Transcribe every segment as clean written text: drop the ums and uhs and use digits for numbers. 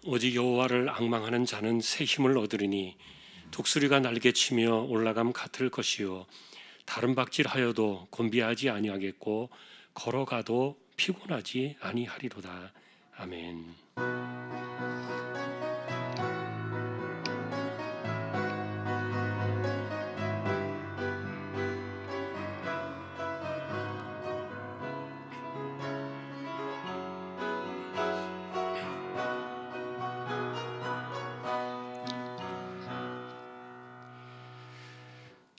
오직 여호와를 앙망하는 자는 새 힘을 얻으리니 독수리가 날개치며 올라감 같을 것이요 다른 박질하여도 곤비하지 아니하겠고 걸어가도 피곤하지 아니하리로다. 아멘.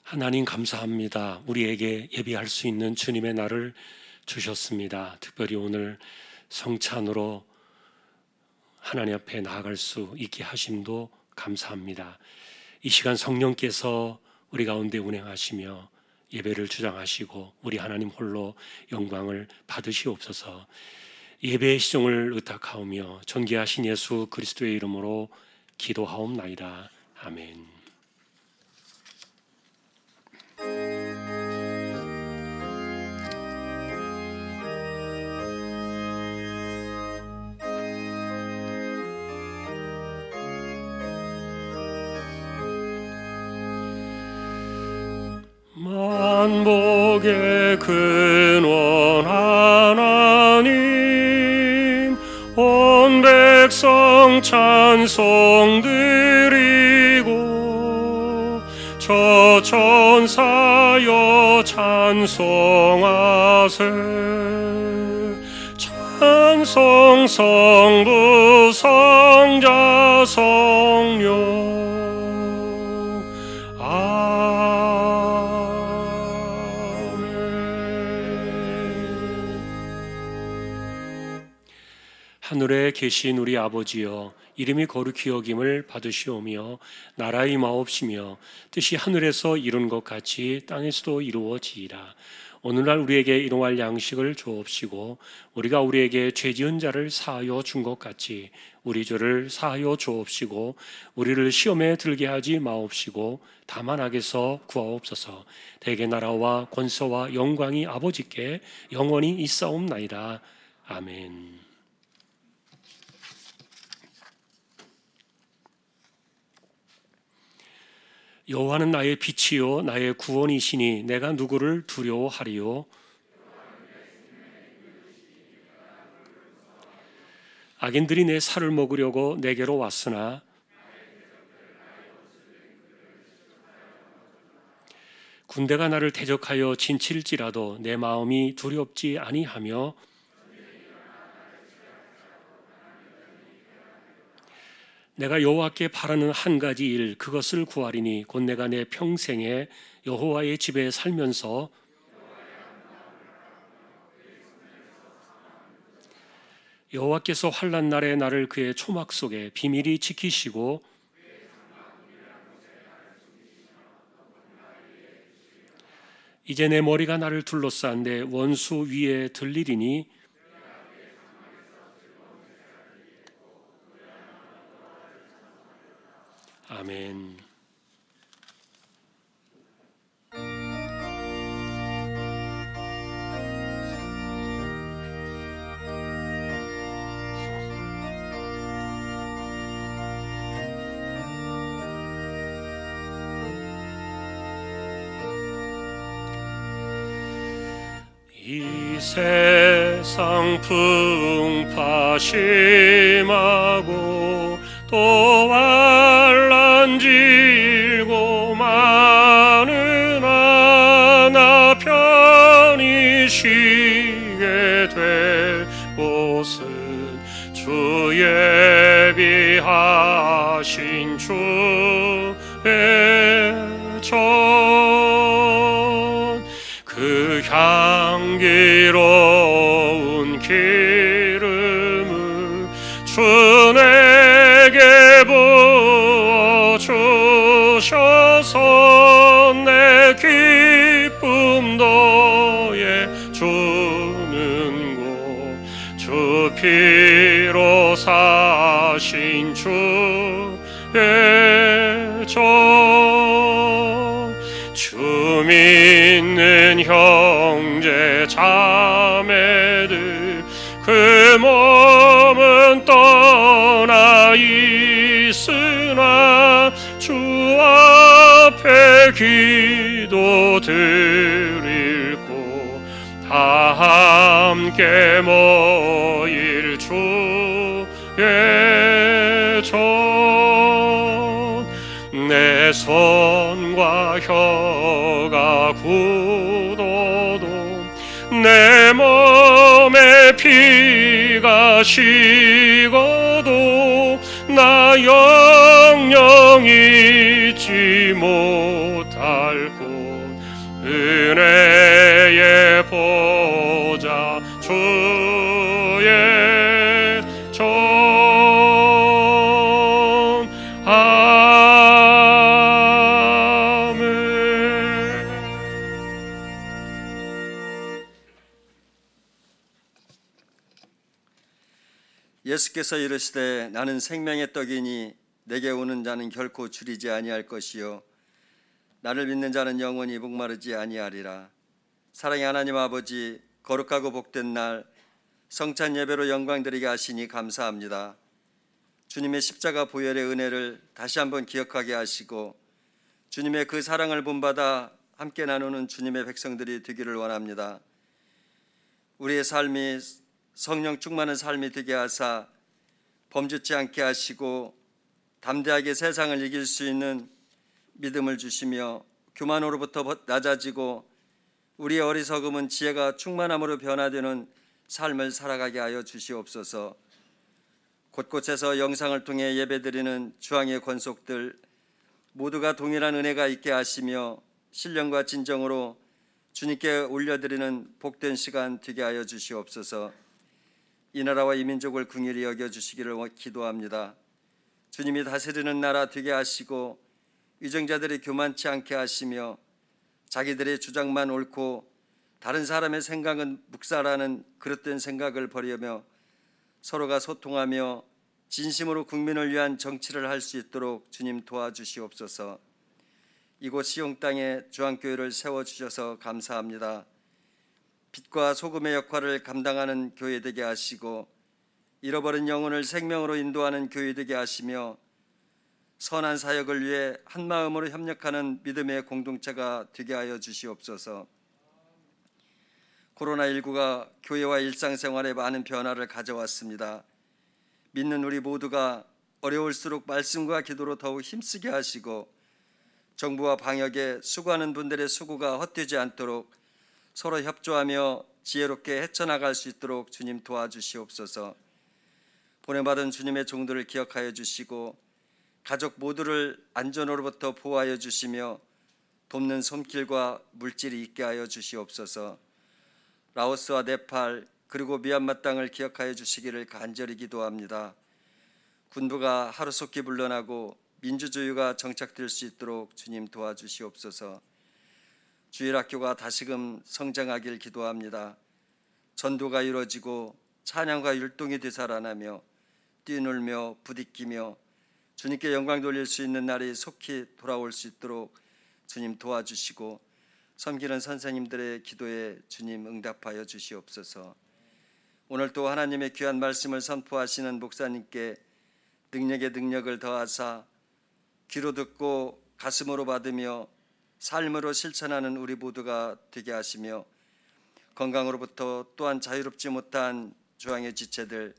하나님 감사합니다. 우리에게 예배할 수 있는 주님의 날을 주셨습니다. 특별히 오늘 성찬으로 하나님 앞에 나아갈 수 있게 하심도 감사합니다. 이 시간 성령께서 우리 가운데 운행하시며 예배를 주장하시고 우리 하나님 홀로 영광을 받으시옵소서. 예배의 시종을 의탁하오며 존귀하신 예수 그리스도의 이름으로 기도하옵나이다. 아멘. 만복의 근원 하나님 온 백성 찬송 드리고 저 천사여 찬송하세 찬송 성부 성자 성령 하늘에 계신 우리 아버지여 이름이 거룩히 여김을 받으시오며 나라의 임하옵시며 뜻이 하늘에서 이룬 것 같이 땅에서도 이루어지이다. 오늘날 우리에게 일용할 양식을 주옵시고 우리가 우리에게 죄 지은 자를 사하여 준 것 같이 우리 죄를 사하여 주옵시고 우리를 시험에 들게 하지 마옵시고 다만 악에서 구하옵소서. 대개 나라와 권세와 영광이 아버지께 영원히 있사옵나이다. 아멘. 여호와는 나의 빛이요 나의 구원이시니 내가 누구를 두려워하리요. 악인들이 내 살을 먹으려고 내게로 왔으나 군대가 나를 대적하여 진칠지라도 내 마음이 두렵지 아니하며 내가 여호와께 바라는 한 가지 일 그것을 구하리니 곧 내가 내 평생에 여호와의 집에 살면서 여호와께서 환난 날에 나를 그의 초막 속에 비밀히 지키시고 이제 내 머리가 나를 둘러싼 내 원수 위에 들리리니 아멘. 이 세상 풍파 심하고 또 환난 질고 많으나 나 편히 쉬게 될 곳은 주 예비하신 주의 전 그 향기로운 기름을 주 내게 부어주셔서 내 기쁨 너에 주는 곳 주 피로 사신 주의 전 주 믿는 형제 자매들 그 몸은 떠나 있으나 주 앞에 기도드릴 곳 다 함께 모일 주의 전 내 손과 혀가 굳어도 내 몸에 피가 식어도 나 영영 잊지 못할 곳 은혜의 보좌 주의 전 예수께서 이르시되 나는 생명의 떡이니 내게 오는 자는 결코 줄이지 아니할 것이요 나를 믿는 자는 영원히 목마르지 아니하리라. 사랑의 하나님 아버지, 거룩하고 복된 날 성찬 예배로 영광드리게 하시니 감사합니다. 주님의 십자가 보혈의 은혜를 다시 한번 기억하게 하시고 주님의 그 사랑을 본받아 함께 나누는 주님의 백성들이 되기를 원합니다. 우리의 삶이 성령 충만한 삶이 되게 하사 범죄치 않게 하시고 담대하게 세상을 이길 수 있는 믿음을 주시며 교만으로부터 낮아지고 우리의 어리석음은 지혜가 충만함으로 변화되는 삶을 살아가게 하여 주시옵소서. 곳곳에서 영상을 통해 예배드리는 주왕의 권속들 모두가 동일한 은혜가 있게 하시며 신령과 진정으로 주님께 올려드리는 복된 시간 되게 하여 주시옵소서. 이 나라와 이 민족을 긍휼히 여겨주시기를 기도합니다. 주님이 다스리는 나라 되게 하시고 위정자들이 교만치 않게 하시며 자기들의 주장만 옳고 다른 사람의 생각은 묵살하는 그릇된 생각을 버리며 서로가 소통하며 진심으로 국민을 위한 정치를 할 수 있도록 주님 도와주시옵소서. 이곳 시용 땅에 주안교회를 세워주셔서 감사합니다. 빛과 소금의 역할을 감당하는 교회 되게 하시고 잃어버린 영혼을 생명으로 인도하는 교회 되게 하시며 선한 사역을 위해 한마음으로 협력하는 믿음의 공동체가 되게 하여 주시옵소서. 코로나19가 교회와 일상생활에 많은 변화를 가져왔습니다. 믿는 우리 모두가 어려울수록 말씀과 기도로 더욱 힘쓰게 하시고 정부와 방역에 수고하는 분들의 수고가 헛되지 않도록 서로 협조하며 지혜롭게 헤쳐나갈 수 있도록 주님 도와주시옵소서. 보내받은 주님의 종들을 기억하여 주시고 가족 모두를 안전으로부터 보호하여 주시며 돕는 손길과 물질이 있게 하여 주시옵소서. 라오스와 네팔 그리고 미얀마 땅을 기억하여 주시기를 간절히 기도합니다. 군부가 하루속히 물러나고 민주주의가 정착될 수 있도록 주님 도와주시옵소서. 주일학교가 다시금 성장하길 기도합니다. 전도가 이루어지고 찬양과 율동이 되살아나며 뛰놀며 부딪히며 주님께 영광 돌릴 수 있는 날이 속히 돌아올 수 있도록 주님 도와주시고 섬기는 선생님들의 기도에 주님 응답하여 주시옵소서. 오늘 또 하나님의 귀한 말씀을 선포하시는 목사님께 능력에 능력을 더하사 귀로 듣고 가슴으로 받으며 삶으로 실천하는 우리 모두가 되게 하시며 건강으로부터 또한 자유롭지 못한 주왕의 지체들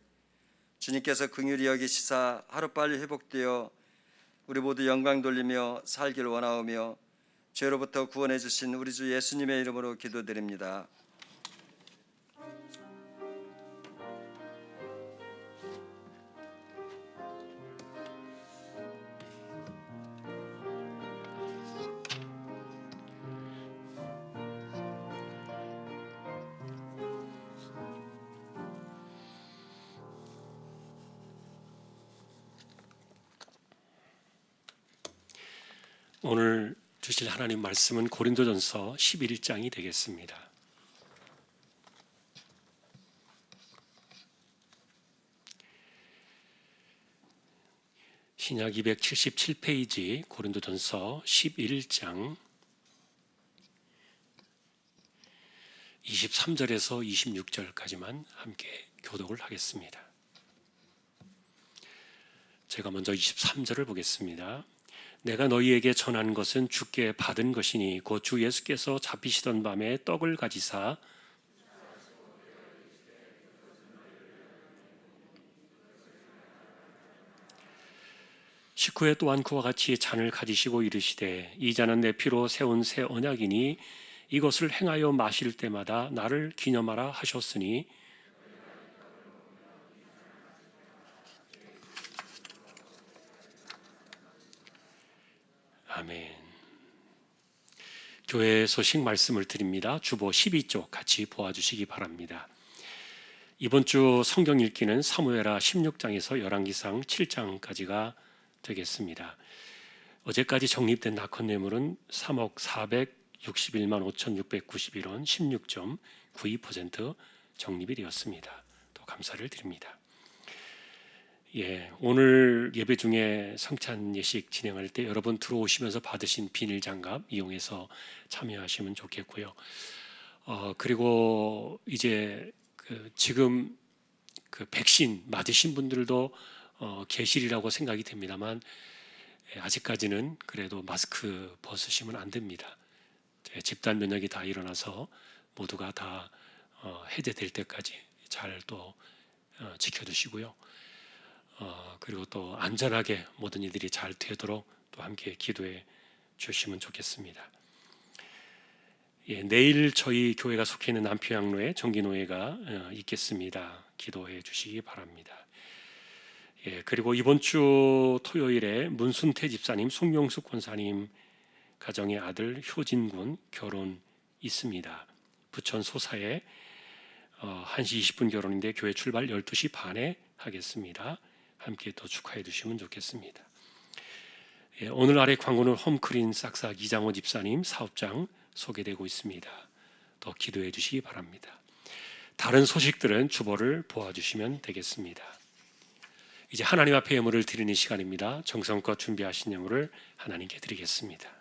주님께서 긍휼히 여기시사 하루빨리 회복되어 우리 모두 영광 돌리며 살기를 원하오며 죄로부터 구원해 주신 우리 주 예수님의 이름으로 기도드립니다. 오늘 주실 하나님 말씀은 고린도전서 11장이 되겠습니다. 신약 277페이지 고린도전서 11장 23절에서 26절까지만 함께 교독을 하겠습니다. 제가 먼저 23절을 보겠습니다. 내가 너희에게 전한 것은 주께 받은 것이니 곧 주 예수께서 잡히시던 밤에 떡을 가지사 식후에 또한 그와 같이 잔을 가지시고 이르시되 이 잔은 내 피로 세운 새 언약이니 이것을 행하여 마실 때마다 나를 기념하라 하셨으니 아멘. 교회 소식 말씀을 드립니다. 주보 12쪽 같이 보아주시기 바랍니다. 이번 주 성경 읽기는 사무엘하 16장에서 열왕기상 7장까지가 되겠습니다. 어제까지 적립된 낙헌뇌물은 3억 461만 5,691원 16.92% 적립이 되었습니다. 또 감사를 드립니다. 오늘 예배 중에 성찬 예식 진행할 때 여러분 들어오시면서 받으신 비닐 장갑 이용해서 참여하시면 좋겠고요. 그리고 이제 지금 백신 맞으신 분들도 계시리라고 생각이 됩니다만 아직까지는 그래도 마스크 벗으시면 안 됩니다. 집단 면역이 다 일어나서 모두가 다 해제될 때까지 잘 또 지켜두시고요. 그리고 또 안전하게 모든 이들이 잘 되도록 또 함께 기도해 주시면 좋겠습니다. 내일 저희 교회가 속해 있는 남표양로에 정기노회가 있겠습니다. 기도해 주시기 바랍니다. 그리고 이번 주 토요일에 문순태 집사님, 송명숙 권사님 가정의 아들 효진군 결혼 있습니다. 부천 소사에 1시 20분 결혼인데 교회 출발 12시 반에 하겠습니다. 함께 또 축하해 주시면 좋겠습니다. 오늘 아래 광고는 홈크린 싹싹 이장호 집사님 사업장 소개되고 있습니다. 또 기도해 주시기 바랍니다. 다른 소식들은 주보를 보아주시면 되겠습니다. 이제 하나님 앞에 예물을 드리는 시간입니다. 정성껏 준비하신 예물을 하나님께 드리겠습니다.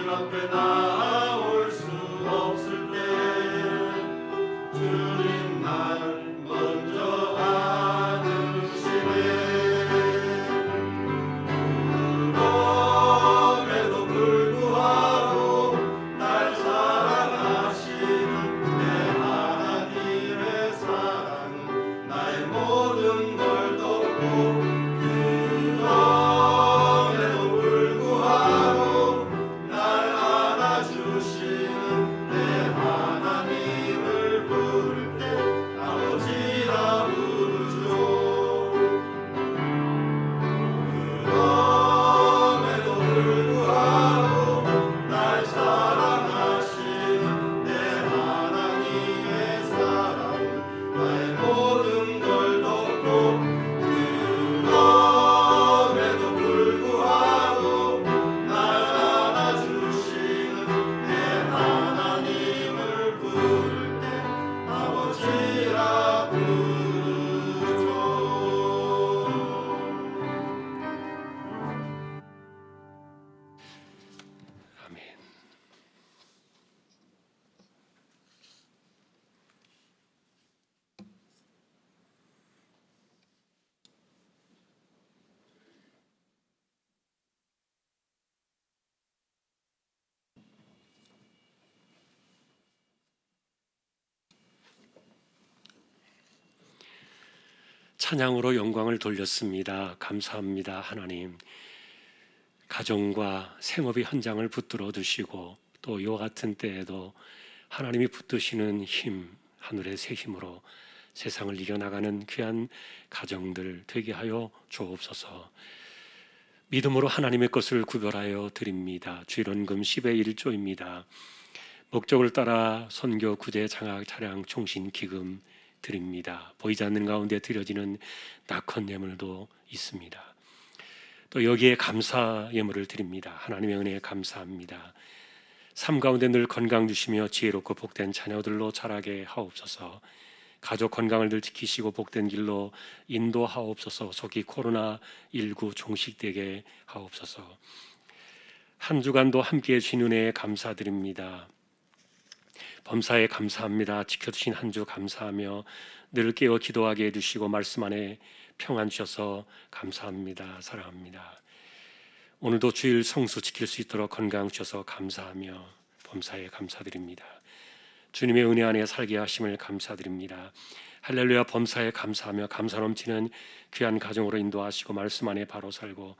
앞에 나올 수 없을 때 주님 찬양으로 영광을 돌렸습니다. 감사합니다, 하나님. 가정과 생업의 현장을 붙들어 두시고 또 이와 같은 때에도 하나님이 붙드시는 힘, 하늘의 새 힘으로 세상을 이겨나가는 귀한 가정들 되게 하여 주옵소서. 믿음으로 하나님의 것을 구별하여 드립니다. 주일원금 10의 1조입니다. 목적을 따라 선교, 구제, 장학, 차량, 총신, 기금 드립니다. 보이지 않는 가운데 드려지는 낙헌 예물도 있습니다. 또 여기에 감사 예물을 드립니다. 하나님의 은혜에 감사합니다. 삶 가운데 늘 건강 주시며 지혜롭고 복된 자녀들로 자라게 하옵소서. 가족 건강을 늘 지키시고 복된 길로 인도하옵소서. 속히 코로나19 종식되게 하옵소서. 한 주간도 함께해 주신 은혜에 감사드립니다. 범사에 감사합니다. 지켜주신 한 주 감사하며 늘 깨어 기도하게 해주시고 말씀 안에 평안 주셔서 감사합니다. 사랑합니다. 오늘도 주일 성수 지킬 수 있도록 건강 주셔서 감사하며 범사에 감사드립니다. 주님의 은혜 안에 살게 하심을 감사드립니다. 할렐루야. 범사에 감사하며 감사 넘치는 귀한 가정으로 인도하시고 말씀 안에 바로 살고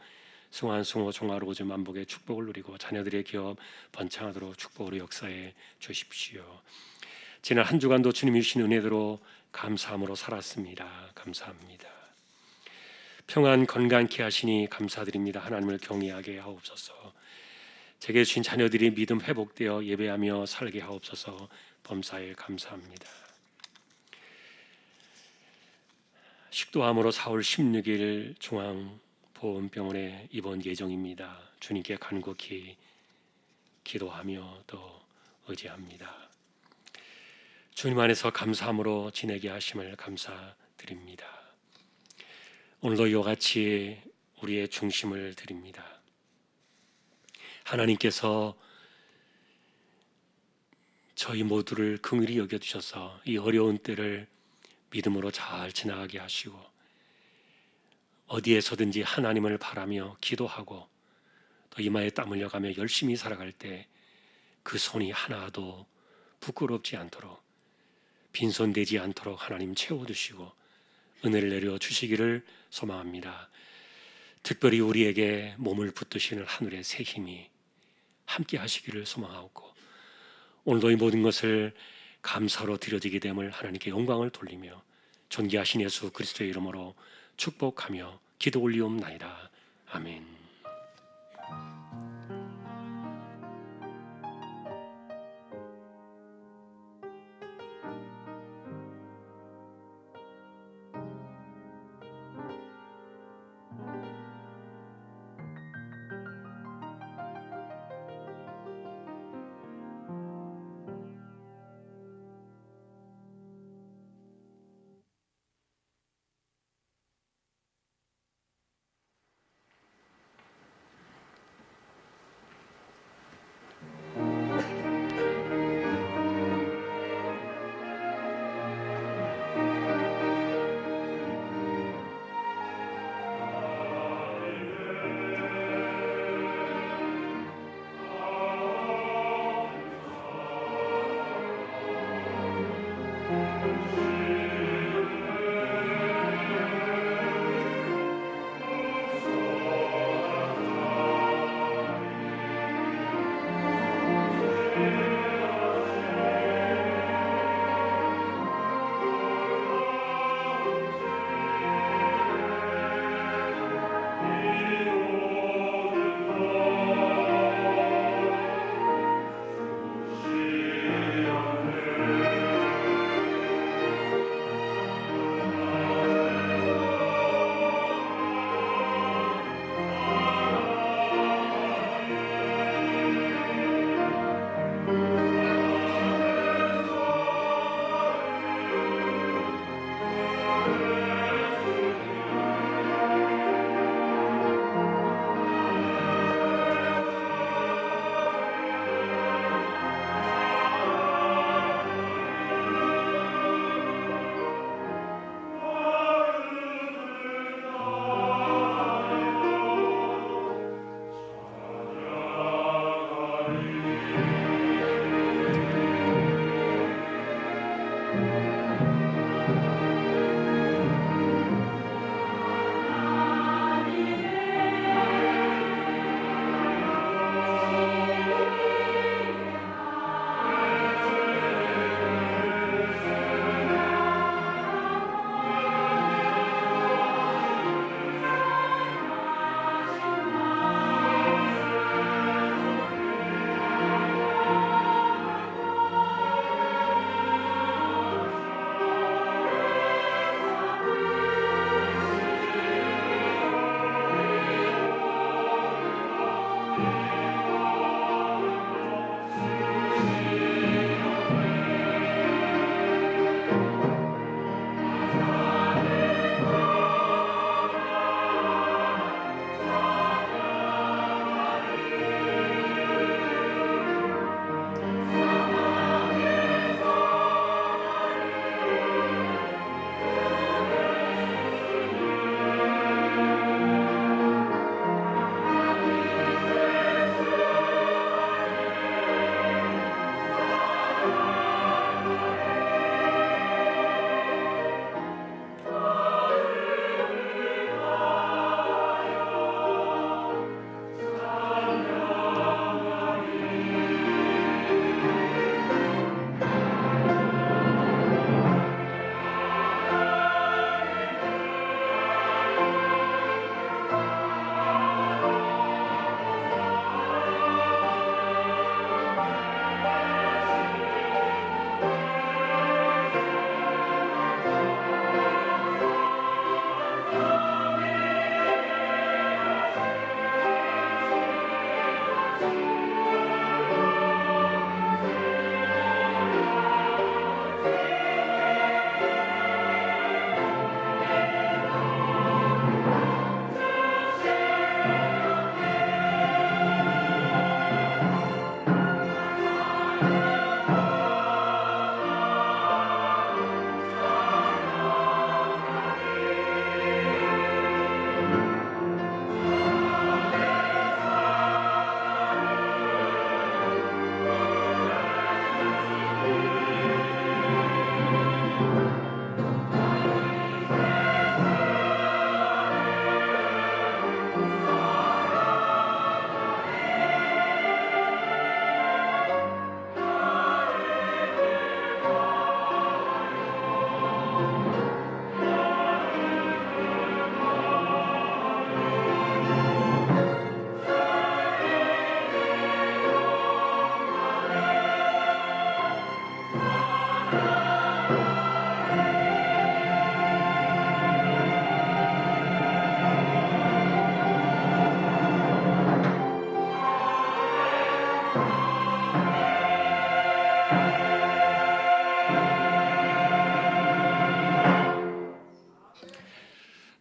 승환 승호 종아로 오주 만복의 축복을 누리고 자녀들의 기업 번창하도록 축복으로 역사해 주십시오. 지난 한 주간도 주님이 주신 은혜대로 감사함으로 살았습니다. 감사합니다. 평안 건강케 하시니 감사드립니다. 하나님을 경외하게 하옵소서. 제게 주신 자녀들이 믿음 회복되어 예배하며 살게 하옵소서. 범사에 감사합니다. 식도암으로 4월 16일 중앙보건병원에 입원 예정입니다. 주님께 간곡히 기도하며 또 의지합니다. 주님 안에서 감사함으로 지내게 하심을 감사드립니다. 오늘도 이와 같이 우리의 중심을 드립니다. 하나님께서 저희 모두를 긍휼히 여겨주셔서 이 어려운 때를 믿음으로 잘 지나가게 하시고 어디에서든지 하나님을 바라며 기도하고 또 이마에 땀 흘려가며 열심히 살아갈 때 그 손이 하나도 부끄럽지 않도록 빈손되지 않도록 하나님 채워주시고 은혜를 내려 주시기를 소망합니다. 특별히 우리에게 몸을 붙드시는 하늘의 새 힘이 함께 하시기를 소망하고 오늘도 이 모든 것을 감사로 드려지게 됨을 하나님께 영광을 돌리며 존귀하신 예수 그리스도의 이름으로 축복하며 기도 올리옵나이다. 아멘.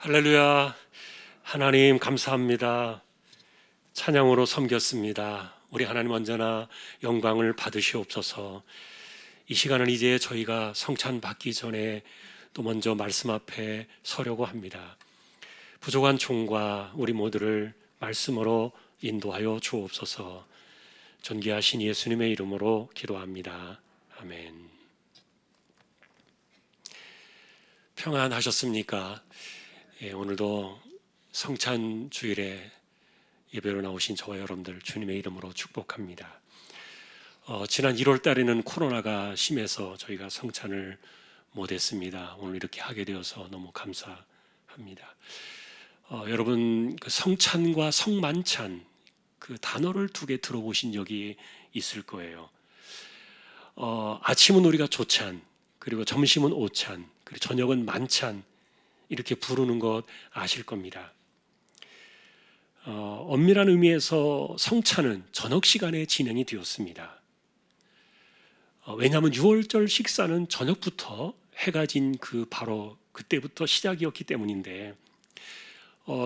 할렐루야. 하나님 감사합니다. 찬양으로 섬겼습니다. 우리 하나님 언제나 영광을 받으시옵소서. 이 시간은 이제 저희가 성찬 받기 전에 또 먼저 말씀 앞에 서려고 합니다. 부족한 종과 우리 모두를 말씀으로 인도하여 주옵소서. 존귀하신 예수님의 이름으로 기도합니다. 아멘. 평안하셨습니까? 오늘도 성찬 주일에 예배로 나오신 저와 여러분들 주님의 이름으로 축복합니다. 지난 1월 달에는 코로나가 심해서 저희가 성찬을 못했습니다. 오늘 이렇게 하게 되어서 너무 감사합니다. 여러분 그 성찬과 성만찬 그 단어를 두 개 들어보신 적이 있을 거예요. 아침은 우리가 조찬, 그리고 점심은 오찬, 그리고 저녁은 만찬 이렇게 부르는 것 아실 겁니다. 엄밀한 의미에서 성찬은 저녁 시간에 진행이 되었습니다. 왜냐하면 6월절 식사는 저녁부터 해가 진 그 바로 그때부터 시작이었기 때문인데,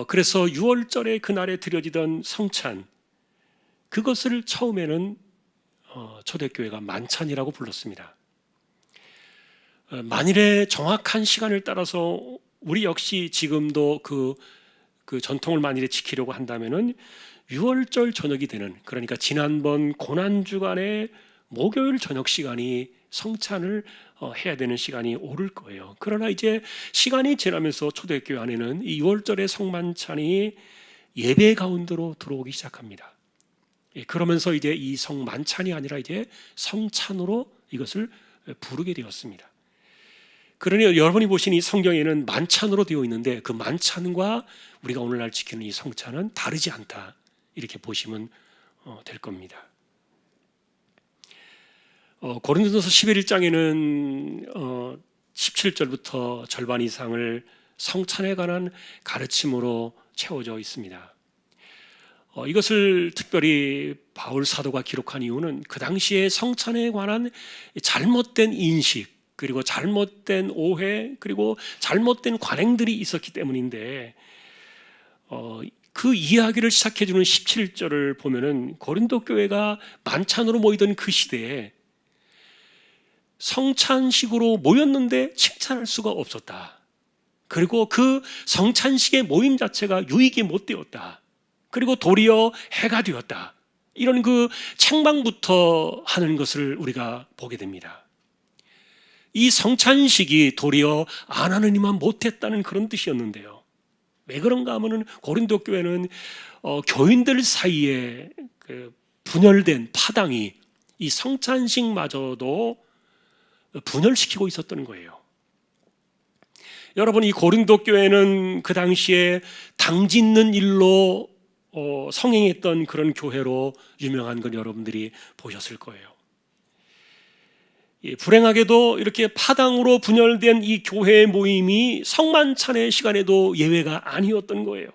그래서 6월절의 그날에 드려지던 성찬, 그것을 처음에는 초대교회가 만찬이라고 불렀습니다. 만일에 정확한 시간을 따라서 우리 역시 지금도 그 전통을 만일에 지키려고 한다면은 6월절 저녁이 되는, 그러니까 지난번 고난주간의 목요일 저녁 시간이 성찬을 해야 되는 시간이 오를 거예요. 그러나 이제 시간이 지나면서 초대교회 안에는 이 6월절의 성만찬이 예배 가운데로 들어오기 시작합니다. 그러면서 이제 이 성만찬이 아니라 이제 성찬으로 이것을 부르게 되었습니다. 그러니 여러분이 보신 이 성경에는 만찬으로 되어 있는데 그 만찬과 우리가 오늘날 지키는 이 성찬은 다르지 않다, 이렇게 보시면 될 겁니다. 고린도전서 11장에는 17절부터 절반 이상을 성찬에 관한 가르침으로 채워져 있습니다. 이것을 특별히 바울 사도가 기록한 이유는 그 당시에 성찬에 관한 잘못된 인식, 그리고 잘못된 오해, 그리고 잘못된 관행들이 있었기 때문인데, 그 이야기를 시작해주는 17절을 보면은 고린도 교회가 만찬으로 모이던 그 시대에 성찬식으로 모였는데 칭찬할 수가 없었다. 그리고 그 성찬식의 모임 자체가 유익이 못 되었다. 그리고 도리어 해가 되었다. 이런 그 책망부터 하는 것을 우리가 보게 됩니다. 이 성찬식이 도리어 안 하느니만 못했다는 그런 뜻이었는데요. 왜 그런가 하면은 고린도 교회는 교인들 사이에 그 분열된 파당이 이 성찬식마저도 분열시키고 있었던 거예요. 여러분, 이 고린도 교회는 그 당시에 당 짓는 일로 성행했던 그런 교회로 유명한 건 여러분들이 보셨을 거예요. 불행하게도 이렇게 파당으로 분열된 이 교회 모임이 성만찬의 시간에도 예외가 아니었던 거예요.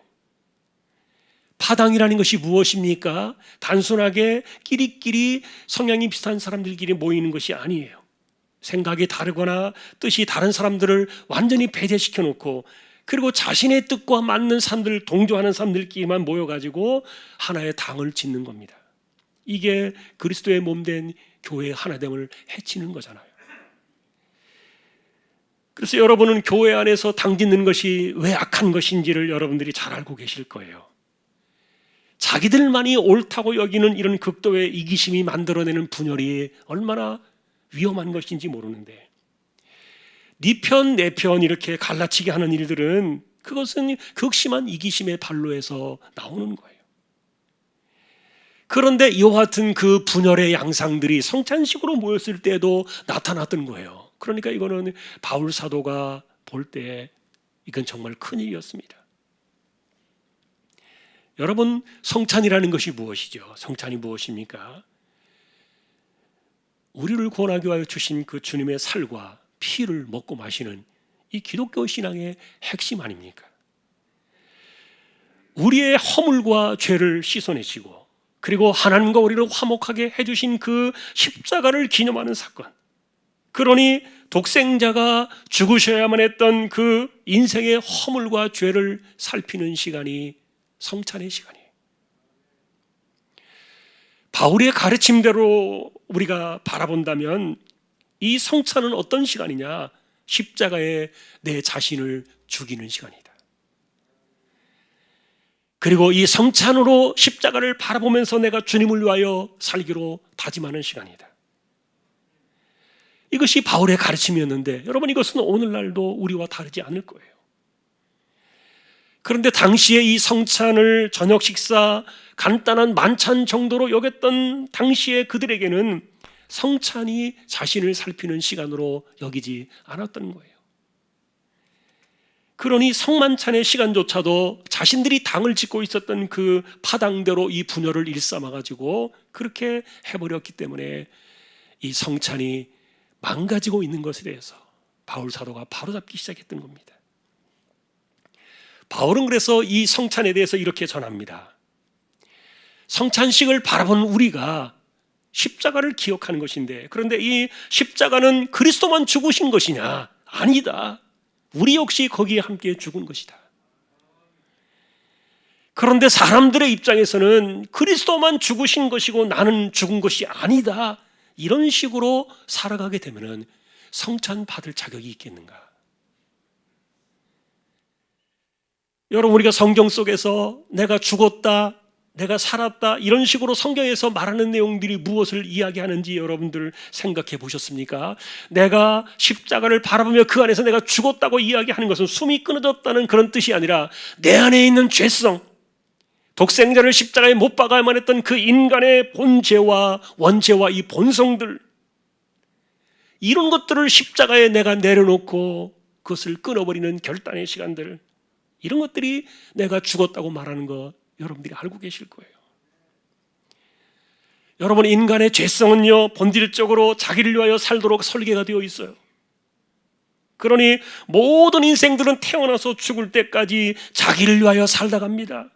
파당이라는 것이 무엇입니까? 단순하게 끼리끼리 성향이 비슷한 사람들끼리 모이는 것이 아니에요. 생각이 다르거나 뜻이 다른 사람들을 완전히 배제시켜 놓고, 그리고 자신의 뜻과 맞는 사람들, 동조하는 사람들끼리만 모여가지고 하나의 당을 짓는 겁니다. 이게 그리스도의 몸된 교회의 하나됨을 해치는 거잖아요. 그래서 여러분은 교회 안에서 당 짓는 것이 왜 악한 것인지를 여러분들이 잘 알고 계실 거예요. 자기들만이 옳다고 여기는 이런 극도의 이기심이 만들어내는 분열이 얼마나 위험한 것인지 모르는데, 네 편, 내 편 이렇게 갈라치게 하는 일들은 그것은 극심한 이기심의 발로에서 나오는 거예요. 그런데 이와 같은 그 분열의 양상들이 성찬식으로 모였을 때도 나타났던 거예요. 그러니까 이거는 바울 사도가 볼 때 이건 정말 큰일이었습니다. 여러분, 성찬이라는 것이 무엇이죠? 성찬이 무엇입니까? 우리를 구원하기 위하여 주신 그 주님의 살과 피를 먹고 마시는 이 기독교 신앙의 핵심 아닙니까? 우리의 허물과 죄를 씻어내시고, 그리고 하나님과 우리를 화목하게 해주신 그 십자가를 기념하는 사건. 그러니 독생자가 죽으셔야만 했던 그 인생의 허물과 죄를 살피는 시간이 성찬의 시간이에요. 바울의 가르침대로 우리가 바라본다면 이 성찬은 어떤 시간이냐? 십자가에 내 자신을 죽이는 시간이다. 그리고 이 성찬으로 십자가를 바라보면서 내가 주님을 위하여 살기로 다짐하는 시간이다. 이것이 바울의 가르침이었는데, 여러분, 이것은 오늘날도 우리와 다르지 않을 거예요. 그런데 당시에 이 성찬을 저녁 식사, 간단한 만찬 정도로 여겼던 당시에 그들에게는 성찬이 자신을 살피는 시간으로 여기지 않았던 거예요. 그러니 성만찬의 시간조차도 자신들이 당을 짓고 있었던 그 파당대로 이 분열을 일삼아가지고 그렇게 해버렸기 때문에 이 성찬이 망가지고 있는 것에 대해서 바울 사도가 바로잡기 시작했던 겁니다. 바울은 그래서 이 성찬에 대해서 이렇게 전합니다. 성찬식을 바라본 우리가 십자가를 기억하는 것인데, 그런데 이 십자가는 그리스도만 죽으신 것이냐? 아니다. 우리 역시 거기에 함께 죽은 것이다. 그런데 사람들의 입장에서는 그리스도만 죽으신 것이고 나는 죽은 것이 아니다, 이런 식으로 살아가게 되면 성찬 받을 자격이 있겠는가? 여러분, 우리가 성경 속에서 내가 죽었다, 내가 살았다, 이런 식으로 성경에서 말하는 내용들이 무엇을 이야기하는지 여러분들 생각해 보셨습니까? 내가 십자가를 바라보며 그 안에서 내가 죽었다고 이야기하는 것은 숨이 끊어졌다는 그런 뜻이 아니라 내 안에 있는 죄성, 독생자를 십자가에 못 박아야만 했던 그 인간의 본죄와 원죄와 이 본성들, 이런 것들을 십자가에 내가 내려놓고 그것을 끊어버리는 결단의 시간들, 이런 것들이 내가 죽었다고 말하는 것 여러분들이 알고 계실 거예요. 여러분, 인간의 죄성은요, 본질적으로 자기를 위하여 살도록 설계가 되어 있어요. 그러니 모든 인생들은 태어나서 죽을 때까지 자기를 위하여 살다 갑니다.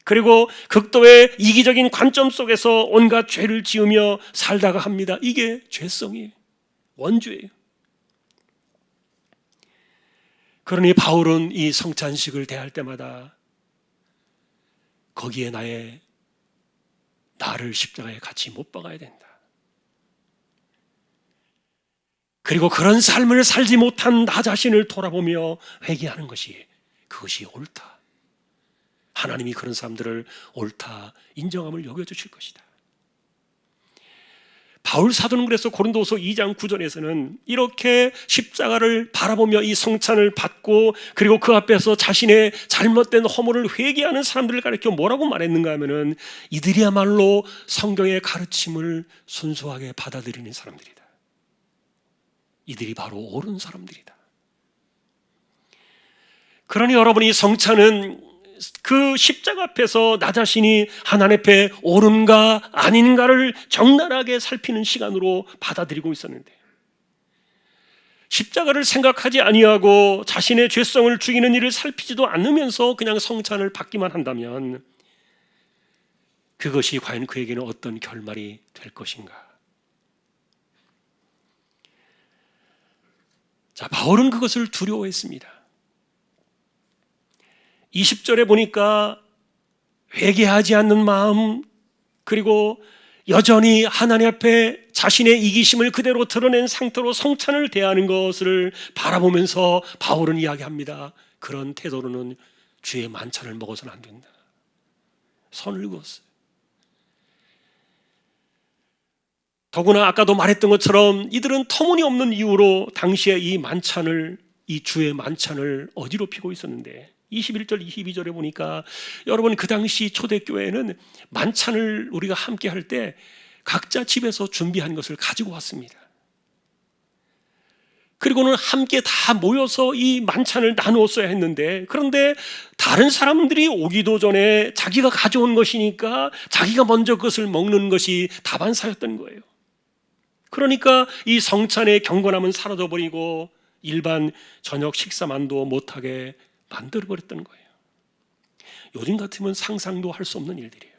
그리고 극도의 이기적인 관점 속에서 온갖 죄를 지으며 살다가 합니다. 이게 죄성이에요. 원죄예요. 그러니 바울은 이 성찬식을 대할 때마다 거기에 나를 십자가에 같이 못 박아야 된다. 그리고 그런 삶을 살지 못한 나 자신을 돌아보며 회개하는 그것이 옳다. 하나님이 그런 사람들을 옳다 인정함을 여겨주실 것이다. 바울 사도는 그래서 고린도후서 2장 9절에서는 이렇게 십자가를 바라보며 이 성찬을 받고 그리고 그 앞에서 자신의 잘못된 허물을 회개하는 사람들을 가리켜 뭐라고 말했는가 하면은 이들이야말로 성경의 가르침을 순수하게 받아들이는 사람들이다. 이들이 바로 옳은 사람들이다. 그러니 여러분이 성찬은 그 십자가 앞에서 나 자신이 하나님 앞에 옳은가 아닌가를 적나라하게 살피는 시간으로 받아들이고 있었는데, 십자가를 생각하지 아니하고 자신의 죄성을 죽이는 일을 살피지도 않으면서 그냥 성찬을 받기만 한다면 그것이 과연 그에게는 어떤 결말이 될 것인가? 자, 바울은 그것을 두려워했습니다. 20절에 보니까 회개하지 않는 마음, 그리고 여전히 하나님 앞에 자신의 이기심을 그대로 드러낸 상태로 성찬을 대하는 것을 바라보면서 바울은 이야기합니다. 그런 태도로는 주의 만찬을 먹어서는 안 된다. 선을 그었어요. 더구나 아까도 말했던 것처럼 이들은 터무니없는 이유로 당시에 이 주의 만찬을 어지럽히고 있었는데, 21절 22절에 보니까 여러분 그 당시 초대교회는 만찬을 우리가 함께 할 때 각자 집에서 준비한 것을 가지고 왔습니다. 그리고는 함께 다 모여서 이 만찬을 나누었어야 했는데, 그런데 다른 사람들이 오기도 전에 자기가 가져온 것이니까 자기가 먼저 그것을 먹는 것이 다반사였던 거예요. 그러니까 이 성찬의 경건함은 사라져버리고 일반 저녁 식사만도 못하게 만들어버렸던 거예요. 요즘 같으면 상상도 할 수 없는 일들이에요.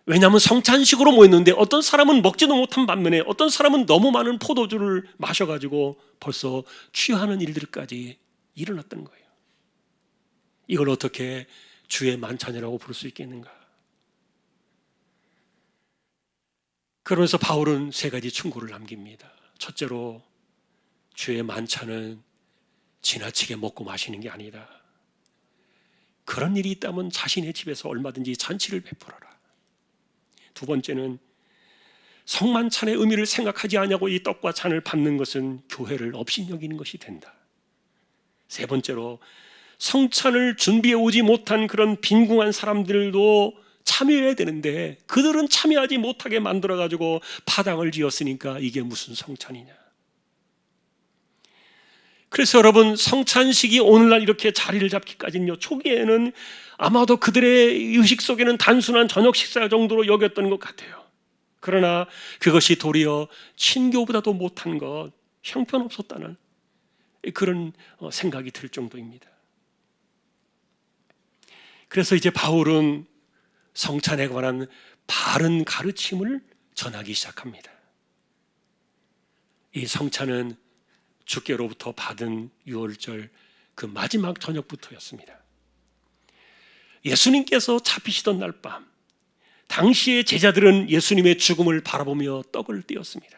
왜냐하면 성찬식으로 모였는데 어떤 사람은 먹지도 못한 반면에 어떤 사람은 너무 많은 포도주를 마셔가지고 벌써 취하는 일들까지 일어났던 거예요. 이걸 어떻게 주의 만찬이라고 부를 수 있겠는가? 그러면서 바울은 세 가지 충고를 남깁니다. 첫째로, 주의 만찬은 지나치게 먹고 마시는 게 아니다. 그런 일이 있다면 자신의 집에서 얼마든지 잔치를 베풀어라. 두 번째는, 성만찬의 의미를 생각하지 않냐고 이 떡과 잔을 받는 것은 교회를 업신여기는 것이 된다. 세 번째로, 성찬을 준비해 오지 못한 그런 빈궁한 사람들도 참여해야 되는데 그들은 참여하지 못하게 만들어가지고 파당을 지었으니까 이게 무슨 성찬이냐. 그래서 여러분, 성찬식이 오늘날 이렇게 자리를 잡기까지는요, 초기에는 아마도 그들의 의식 속에는 단순한 저녁 식사 정도로 여겼던 것 같아요. 그러나 그것이 도리어 친교보다도 못한 것, 형편없었다는 그런 생각이 들 정도입니다. 그래서 이제 바울은 성찬에 관한 바른 가르침을 전하기 시작합니다. 이 성찬은 주께로부터 받은 유월절 그 마지막 저녁부터였습니다. 예수님께서 잡히시던 날 밤, 당시의 제자들은 예수님의 죽음을 바라보며 떡을 떼었습니다.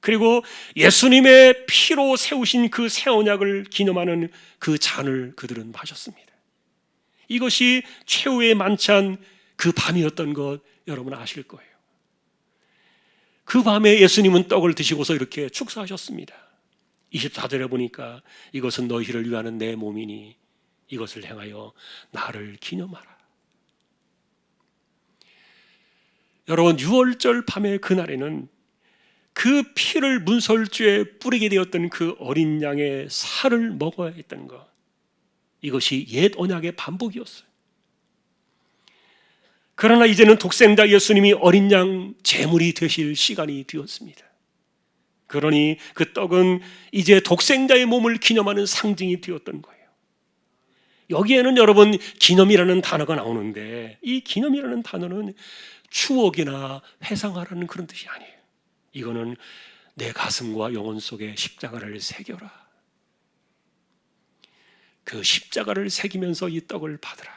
그리고 예수님의 피로 세우신 그 새 언약을 기념하는 그 잔을 그들은 마셨습니다. 이것이 최후의 만찬 그 밤이었던 것 여러분 아실 거예요. 그 밤에 예수님은 떡을 드시고서 이렇게 축사하셨습니다. 24절에 보니까 이것은 너희를 위하는 내 몸이니 이것을 행하여 나를 기념하라. 여러분, 유월절 밤의 그날에는 그 피를 문설주에 뿌리게 되었던 그 어린 양의 살을 먹어야 했던 것, 이것이 옛 언약의 반복이었어요. 그러나 이제는 독생자 예수님이 어린 양 제물이 되실 시간이 되었습니다. 그러니 그 떡은 이제 독생자의 몸을 기념하는 상징이 되었던 거예요. 여기에는 여러분 기념이라는 단어가 나오는데 이 기념이라는 단어는 추억이나 회상하라는 그런 뜻이 아니에요. 이거는 내 가슴과 영혼 속에 십자가를 새겨라. 그 십자가를 새기면서 이 떡을 받으라.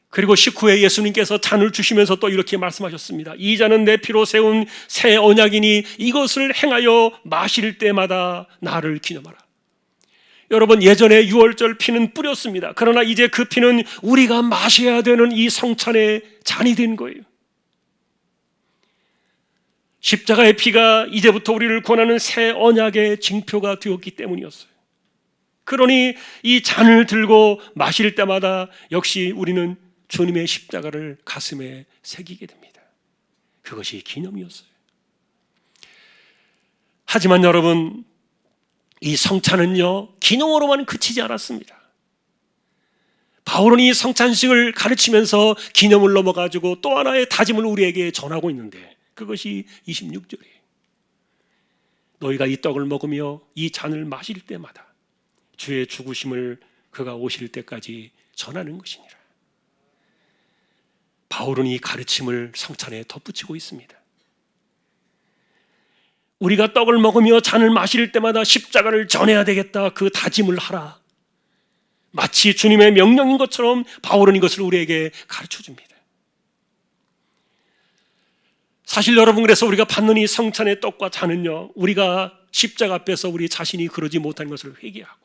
그리고 식후에 예수님께서 잔을 주시면서 또 이렇게 말씀하셨습니다. 이 잔은 내 피로 세운 새 언약이니 이것을 행하여 마실 때마다 나를 기념하라. 여러분, 예전에 유월절 피는 뿌렸습니다. 그러나 이제 그 피는 우리가 마셔야 되는 이 성찬의 잔이 된 거예요. 십자가의 피가 이제부터 우리를 구원하는 새 언약의 징표가 되었기 때문이었어요. 그러니 이 잔을 들고 마실 때마다 역시 우리는 주님의 십자가를 가슴에 새기게 됩니다. 그것이 기념이었어요. 하지만 여러분, 이 성찬은요, 기념으로만 그치지 않았습니다. 바울은 이 성찬식을 가르치면서 기념을 넘어가지고 또 하나의 다짐을 우리에게 전하고 있는데 그것이 26절이에요. 너희가 이 떡을 먹으며 이 잔을 마실 때마다 주의 죽으심을 그가 오실 때까지 전하는 것이니라. 바울은 이 가르침을 성찬에 덧붙이고 있습니다. 우리가 떡을 먹으며 잔을 마실 때마다 십자가를 전해야 되겠다, 그 다짐을 하라. 마치 주님의 명령인 것처럼 바울은 이것을 우리에게 가르쳐 줍니다. 사실 여러분, 그래서 우리가 받는 이 성찬의 떡과 잔은요, 우리가 십자가 앞에서 우리 자신이 그러지 못한 것을 회개하고,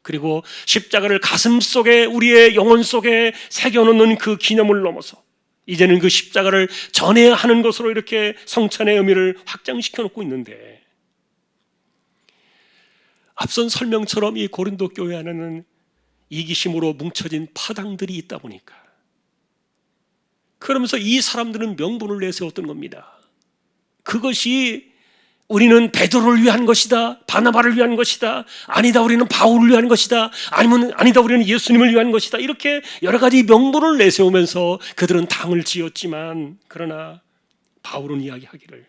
그리고 십자가를 가슴 속에, 우리의 영혼 속에 새겨놓는 그 기념을 넘어서 이제는 그 십자가를 전해야 하는 것으로 이렇게 성찬의 의미를 확장시켜 놓고 있는데, 앞선 설명처럼 이 고린도 교회 안에는 이기심으로 뭉쳐진 파당들이 있다 보니까, 그러면서 이 사람들은 명분을 내세웠던 겁니다. 그것이 우리는 베드로를 위한 것이다, 바나바를 위한 것이다, 아니다 우리는 바울을 위한 것이다, 아니면 아니다 우리는 예수님을 위한 것이다, 이렇게 여러 가지 명분을 내세우면서 그들은 당을 지었지만, 그러나 바울은 이야기하기를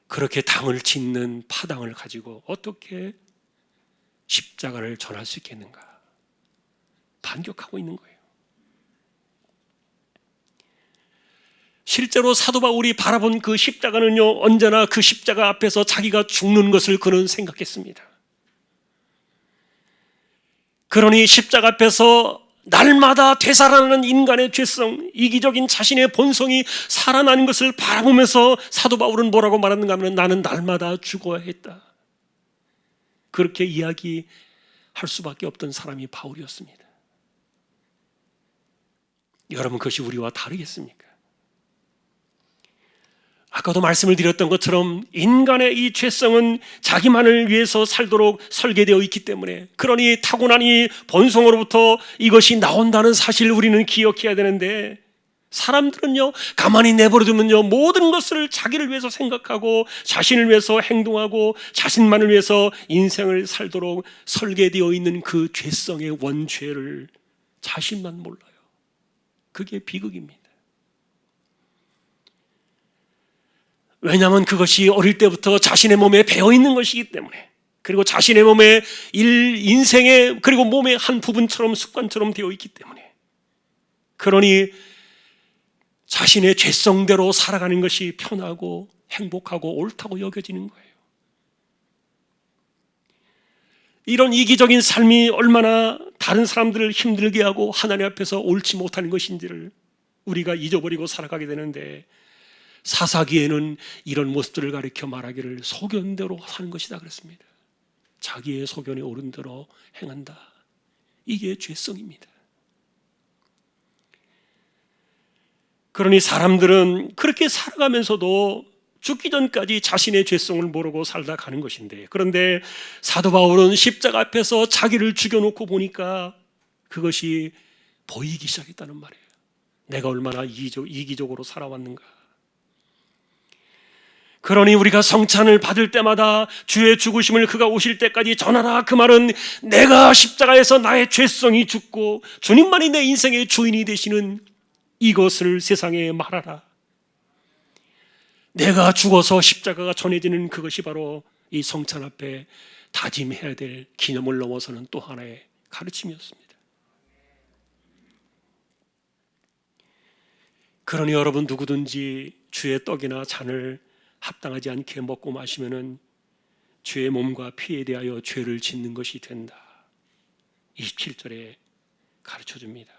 그렇게 당을 짓는 파당을 가지고 어떻게 십자가를 전할 수 있겠는가, 반격하고 있는 거예요. 실제로 사도 바울이 바라본 그 십자가는요, 언제나 그 십자가 앞에서 자기가 죽는 것을 그는 생각했습니다. 그러니 십자가 앞에서 날마다 되살아나는 인간의 죄성, 이기적인 자신의 본성이 살아나는 것을 바라보면서 사도 바울은 뭐라고 말하는가 하면, 나는 날마다 죽어야 했다. 그렇게 이야기할 수밖에 없던 사람이 바울이었습니다. 여러분, 그것이 우리와 다르겠습니까? 아까도 말씀을 드렸던 것처럼 인간의 이 죄성은 자기만을 위해서 살도록 설계되어 있기 때문에, 그러니 타고난 이 본성으로부터 이것이 나온다는 사실을 우리는 기억해야 되는데, 사람들은요, 가만히 내버려두면요, 모든 것을 자기를 위해서 생각하고 자신을 위해서 행동하고 자신만을 위해서 인생을 살도록 설계되어 있는 그 죄성의 원죄를 자신만 몰라요. 그게 비극입니다. 왜냐하면 그것이 어릴 때부터 자신의 몸에 배어있는 것이기 때문에, 그리고 자신의 몸에 인생의, 그리고 몸의 한 부분처럼, 습관처럼 되어 있기 때문에, 그러니 자신의 죄성대로 살아가는 것이 편하고 행복하고 옳다고 여겨지는 거예요. 이런 이기적인 삶이 얼마나 다른 사람들을 힘들게 하고 하나님 앞에서 옳지 못한 것인지를 우리가 잊어버리고 살아가게 되는데, 사사기에는 이런 모습들을 가리켜 말하기를 소견대로 사는 것이다 그랬습니다. 자기의 소견에 오른 대로 행한다. 이게 죄성입니다. 그러니 사람들은 그렇게 살아가면서도 죽기 전까지 자신의 죄성을 모르고 살다 가는 것인데, 그런데 사도 바울은 십자가 앞에서 자기를 죽여놓고 보니까 그것이 보이기 시작했다는 말이에요. 내가 얼마나 이기적으로 살아왔는가. 그러니 우리가 성찬을 받을 때마다 주의 죽으심을 그가 오실 때까지 전하라, 그 말은 내가 십자가에서 나의 죄성이 죽고 주님만이 내 인생의 주인이 되시는 이것을 세상에 말하라. 내가 죽어서 십자가가 전해지는 그것이 바로 이 성찬 앞에 다짐해야 될 기념을 넘어서는 또 하나의 가르침이었습니다. 그러니 여러분, 누구든지 주의 떡이나 잔을 합당하지 않게 먹고 마시면은 주의 몸과 피에 대하여 죄를 짓는 것이 된다. 27절에 가르쳐 줍니다.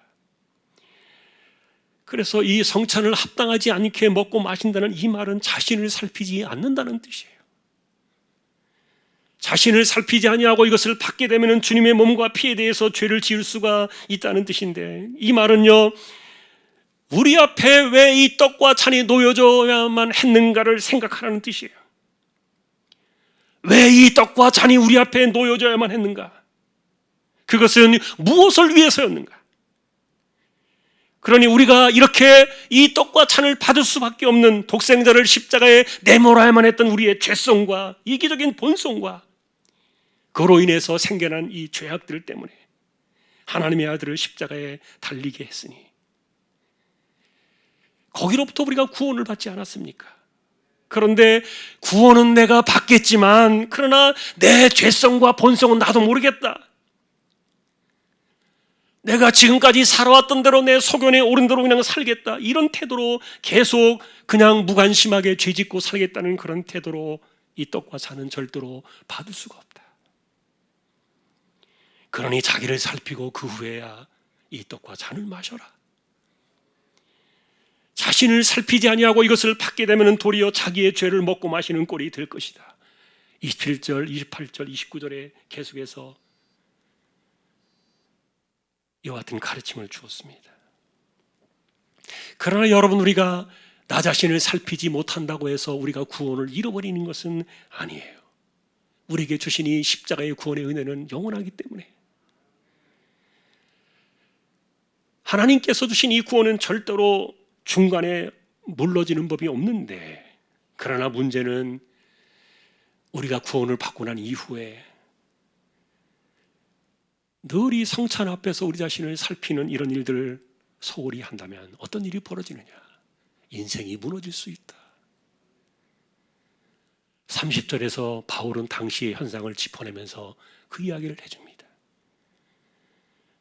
그래서 이 성찬을 합당하지 않게 먹고 마신다는 이 말은 자신을 살피지 않는다는 뜻이에요. 자신을 살피지 아니하고 이것을 받게 되면 주님의 몸과 피에 대해서 죄를 지을 수가 있다는 뜻인데, 이 말은요, 우리 앞에 왜 이 떡과 잔이 놓여져야만 했는가를 생각하라는 뜻이에요. 왜 이 떡과 잔이 우리 앞에 놓여져야만 했는가? 그것은 무엇을 위해서였는가? 그러니 우리가 이렇게 이 떡과 잔을 받을 수밖에 없는, 독생자를 십자가에 내몰아야만 했던 우리의 죄성과 이기적인 본성과 그로 인해서 생겨난 이 죄악들 때문에 하나님의 아들을 십자가에 달리게 했으니, 거기로부터 우리가 구원을 받지 않았습니까? 그런데 구원은 내가 받겠지만, 그러나 내 죄성과 본성은 나도 모르겠다. 내가 지금까지 살아왔던 대로 내 소견에 오른 대로 그냥 살겠다, 이런 태도로 계속 그냥 무관심하게 죄짓고 살겠다는 그런 태도로 이 떡과 잔은 절대로 받을 수가 없다. 그러니 자기를 살피고 그 후에야 이 떡과 잔을 마셔라. 자신을 살피지 아니하고 이것을 받게 되면 도리어 자기의 죄를 먹고 마시는 꼴이 될 것이다. 27절, 28절, 29절에 계속해서 이와 같은 가르침을 주었습니다. 그러나 여러분, 우리가 나 자신을 살피지 못한다고 해서 우리가 구원을 잃어버리는 것은 아니에요. 우리에게 주신 이 십자가의 구원의 은혜는 영원하기 때문에, 하나님께서 주신 이 구원은 절대로 중간에 물러지는 법이 없는데, 그러나 문제는 우리가 구원을 받고 난 이후에 늘 이 성찬 앞에서 우리 자신을 살피는 이런 일들을 소홀히 한다면 어떤 일이 벌어지느냐? 인생이 무너질 수 있다. 30절에서 바울은 당시의 현상을 짚어내면서 그 이야기를 해줍니다.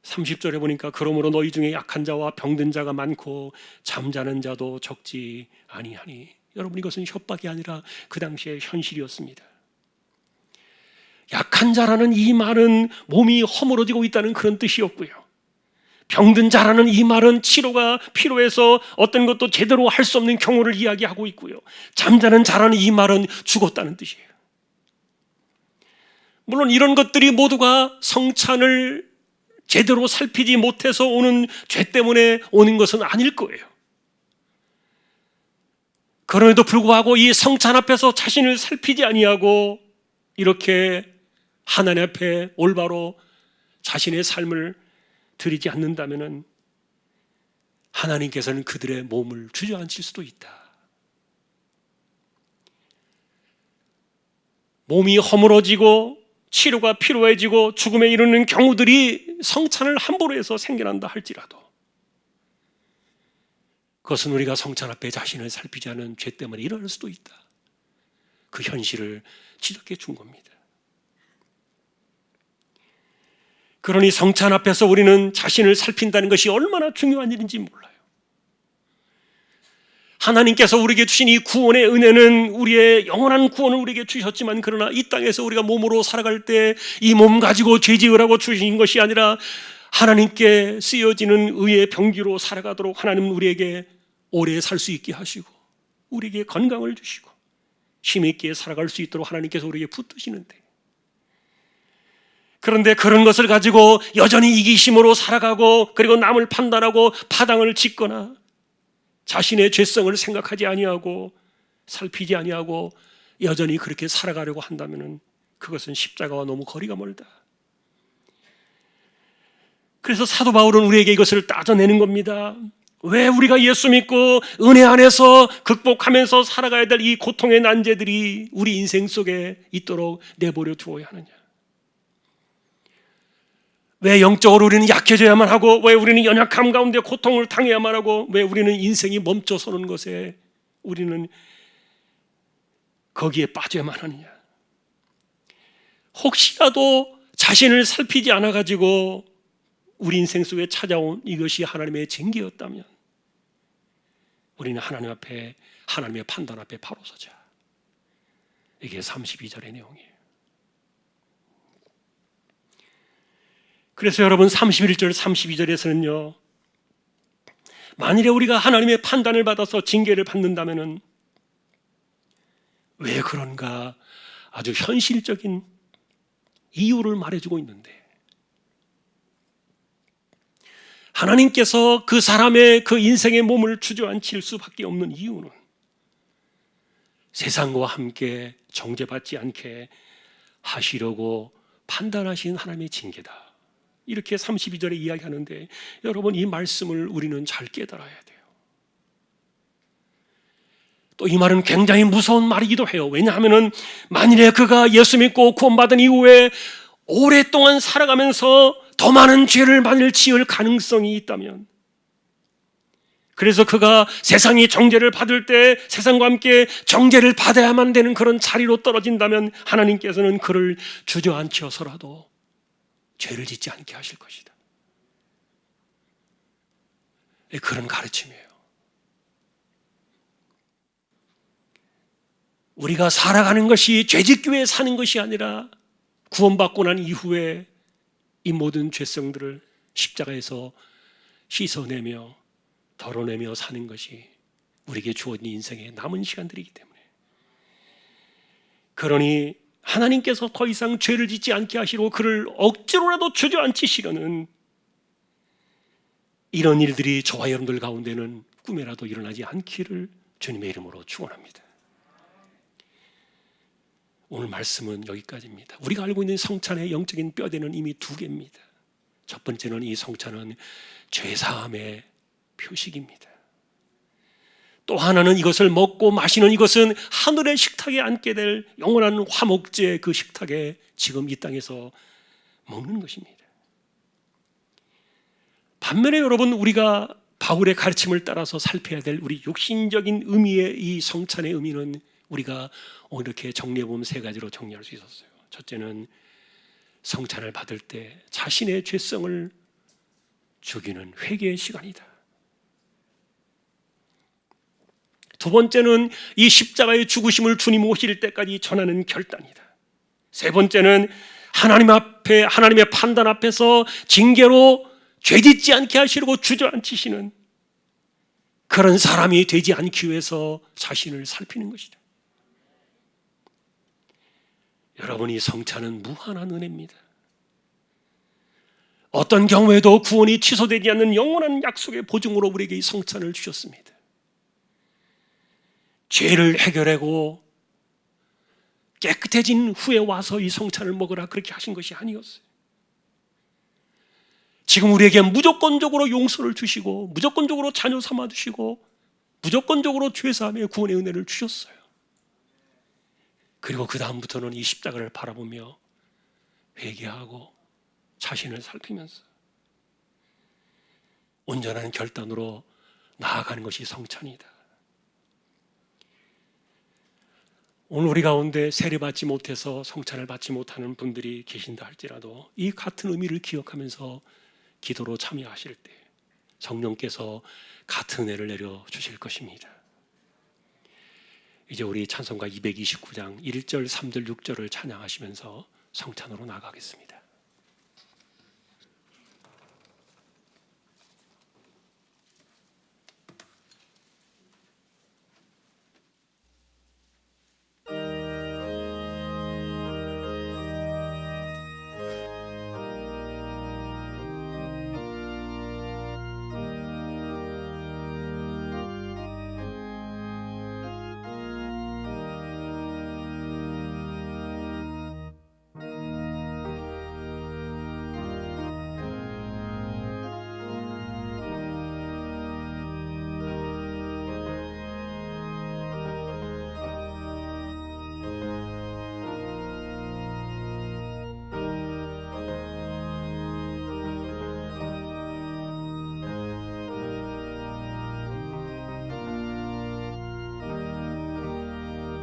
30절에 보니까 그러므로 너희 중에 약한 자와 병든 자가 많고 잠자는 자도 적지 아니하니, 여러분, 이것은 협박이 아니라 그 당시의 현실이었습니다. 약한 자라는 이 말은 몸이 허물어지고 있다는 그런 뜻이었고요, 병든 자라는 이 말은 치료가 필요해서 어떤 것도 제대로 할 수 없는 경우를 이야기하고 있고요, 잠자는 자라는 이 말은 죽었다는 뜻이에요. 물론 이런 것들이 모두가 성찬을 제대로 살피지 못해서 오는 죄 때문에 오는 것은 아닐 거예요. 그럼에도 불구하고 이 성찬 앞에서 자신을 살피지 아니하고 이렇게 하나님 앞에 올바로 자신의 삶을 드리지 않는다면 하나님께서는 그들의 몸을 주저앉힐 수도 있다. 몸이 허물어지고 치료가 필요해지고 죽음에 이르는 경우들이 성찬을 함부로 해서 생겨난다 할지라도, 그것은 우리가 성찬 앞에 자신을 살피지 않은 죄 때문에 일어날 수도 있다. 그 현실을 지적해 준 겁니다. 그러니 성찬 앞에서 우리는 자신을 살핀다는 것이 얼마나 중요한 일인지 몰라요. 하나님께서 우리에게 주신 이 구원의 은혜는 우리의 영원한 구원을 우리에게 주셨지만, 그러나 이 땅에서 우리가 몸으로 살아갈 때 이 몸 가지고 죄지으라고 주신 것이 아니라 하나님께 쓰여지는 의의 병기로 살아가도록 하나님은 우리에게 오래 살 수 있게 하시고 우리에게 건강을 주시고 힘있게 살아갈 수 있도록 하나님께서 우리에게 붙드시는데, 그런데 그런 것을 가지고 여전히 이기심으로 살아가고 그리고 남을 판단하고 파당을 짓거나 자신의 죄성을 생각하지 아니하고 살피지 아니하고 여전히 그렇게 살아가려고 한다면 그것은 십자가와 너무 거리가 멀다. 그래서 사도 바울은 우리에게 이것을 따져내는 겁니다. 왜 우리가 예수 믿고 은혜 안에서 극복하면서 살아가야 될 이 고통의 난제들이 우리 인생 속에 있도록 내버려 두어야 하느냐? 왜 영적으로 우리는 약해져야만 하고, 왜 우리는 연약함 가운데 고통을 당해야만 하고, 왜 우리는 인생이 멈춰서는 것에 우리는 거기에 빠져야만 하느냐? 혹시라도 자신을 살피지 않아 가지고 우리 인생 속에 찾아온 이것이 하나님의 징계였다면 우리는 하나님 앞에, 하나님의 판단 앞에 바로 서자. 이게 32절의 내용이에요. 그래서 여러분 31절 32절에서는요, 만일에 우리가 하나님의 판단을 받아서 징계를 받는다면 왜 그런가 아주 현실적인 이유를 말해주고 있는데, 하나님께서 그 사람의 그 인생의 몸을 주저앉힐 수밖에 없는 이유는 세상과 함께 정죄받지 않게 하시려고 판단하신 하나님의 징계다. 이렇게 32절에 이야기하는데, 여러분 이 말씀을 우리는 잘 깨달아야 돼요. 또 이 말은 굉장히 무서운 말이기도 해요. 왜냐하면 만일에 그가 예수 믿고 구원받은 이후에 오랫동안 살아가면서 더 많은 죄를 만일 지을 가능성이 있다면, 그래서 그가 세상이 정죄를 받을 때 세상과 함께 정죄를 받아야만 되는 그런 자리로 떨어진다면 하나님께서는 그를 주저앉혀서라도 죄를 짓지 않게 하실 것이다. 그런 가르침이에요. 우리가 살아가는 것이 죄짓기 위해 사는 것이 아니라 구원받고 난 이후에 이 모든 죄성들을 십자가에서 씻어내며 덜어내며 사는 것이 우리에게 주어진 인생의 남은 시간들이기 때문에, 그러니 하나님께서 더 이상 죄를 짓지 않게 하시고 그를 억지로라도 주저앉히시려는 이런 일들이 저와 여러분들 가운데는 꿈에라도 일어나지 않기를 주님의 이름으로 축원합니다. 오늘 말씀은 여기까지입니다. 우리가 알고 있는 성찬의 영적인 뼈대는 이미 두 개입니다. 첫 번째는 이 성찬은 죄사함의 표식입니다. 또 하나는 이것을 먹고 마시는 이것은 하늘의 식탁에 앉게 될 영원한 화목제, 그 식탁에 지금 이 땅에서 먹는 것입니다. 반면에 여러분, 우리가 바울의 가르침을 따라서 살펴야 될 우리 육신적인 의미의 이 성찬의 의미는 우리가 오늘 이렇게 정리해보면 세 가지로 정리할 수 있었어요. 첫째는 성찬을 받을 때 자신의 죄성을 죽이는 회개의 시간이다. 두 번째는 이 십자가의 죽으심을 주님 오실 때까지 전하는 결단이다. 세 번째는 하나님의 판단 앞에서 징계로 죄짓지 않게 하시려고 주저앉히시는 그런 사람이 되지 않기 위해서 자신을 살피는 것이다. 여러분이 성찬은 무한한 은혜입니다. 어떤 경우에도 구원이 취소되지 않는 영원한 약속의 보증으로 우리에게 이 성찬을 주셨습니다. 죄를 해결하고 깨끗해진 후에 와서 이 성찬을 먹으라 그렇게 하신 것이 아니었어요. 지금 우리에게 무조건적으로 용서를 주시고 무조건적으로 자녀 삼아 주시고 무조건적으로 죄사함의 구원의 은혜를 주셨어요. 그리고 그 다음부터는 이 십자가를 바라보며 회개하고 자신을 살피면서 온전한 결단으로 나아가는 것이 성찬이다. 오늘 우리 가운데 세례받지 못해서 성찬을 받지 못하는 분들이 계신다 할지라도 이 같은 의미를 기억하면서 기도로 참여하실 때 성령께서 같은 은혜를 내려주실 것입니다. 이제 우리 찬송가 229장 1절, 3절, 6절을 찬양하시면서 성찬으로 나가겠습니다.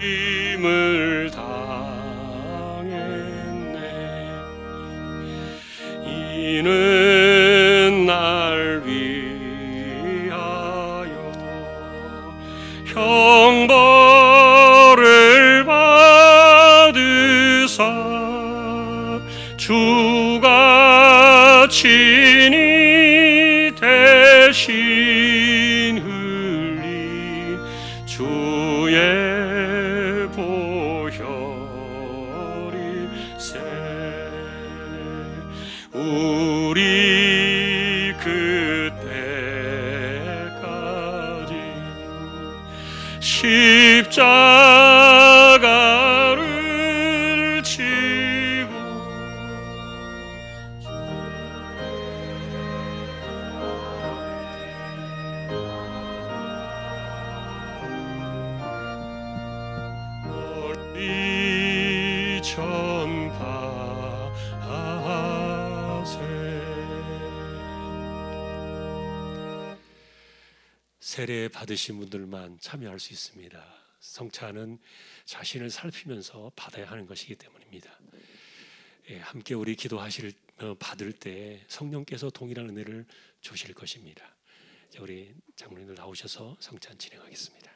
힘을 당했네. 친히 대신 흘린 주의 보혈일세. 우리 그때까지 십자가를 지고 널리 전파하세. 세례 받으신 분들만 참여할 수 있습니다. 성찬은 자신을 살피면서 받아야 하는 것이기 때문입니다. 함께 우리 받을 때 성령께서 동일한 은혜를 주실 것입니다. 이제 우리 장로님들 나오셔서 성찬 진행하겠습니다.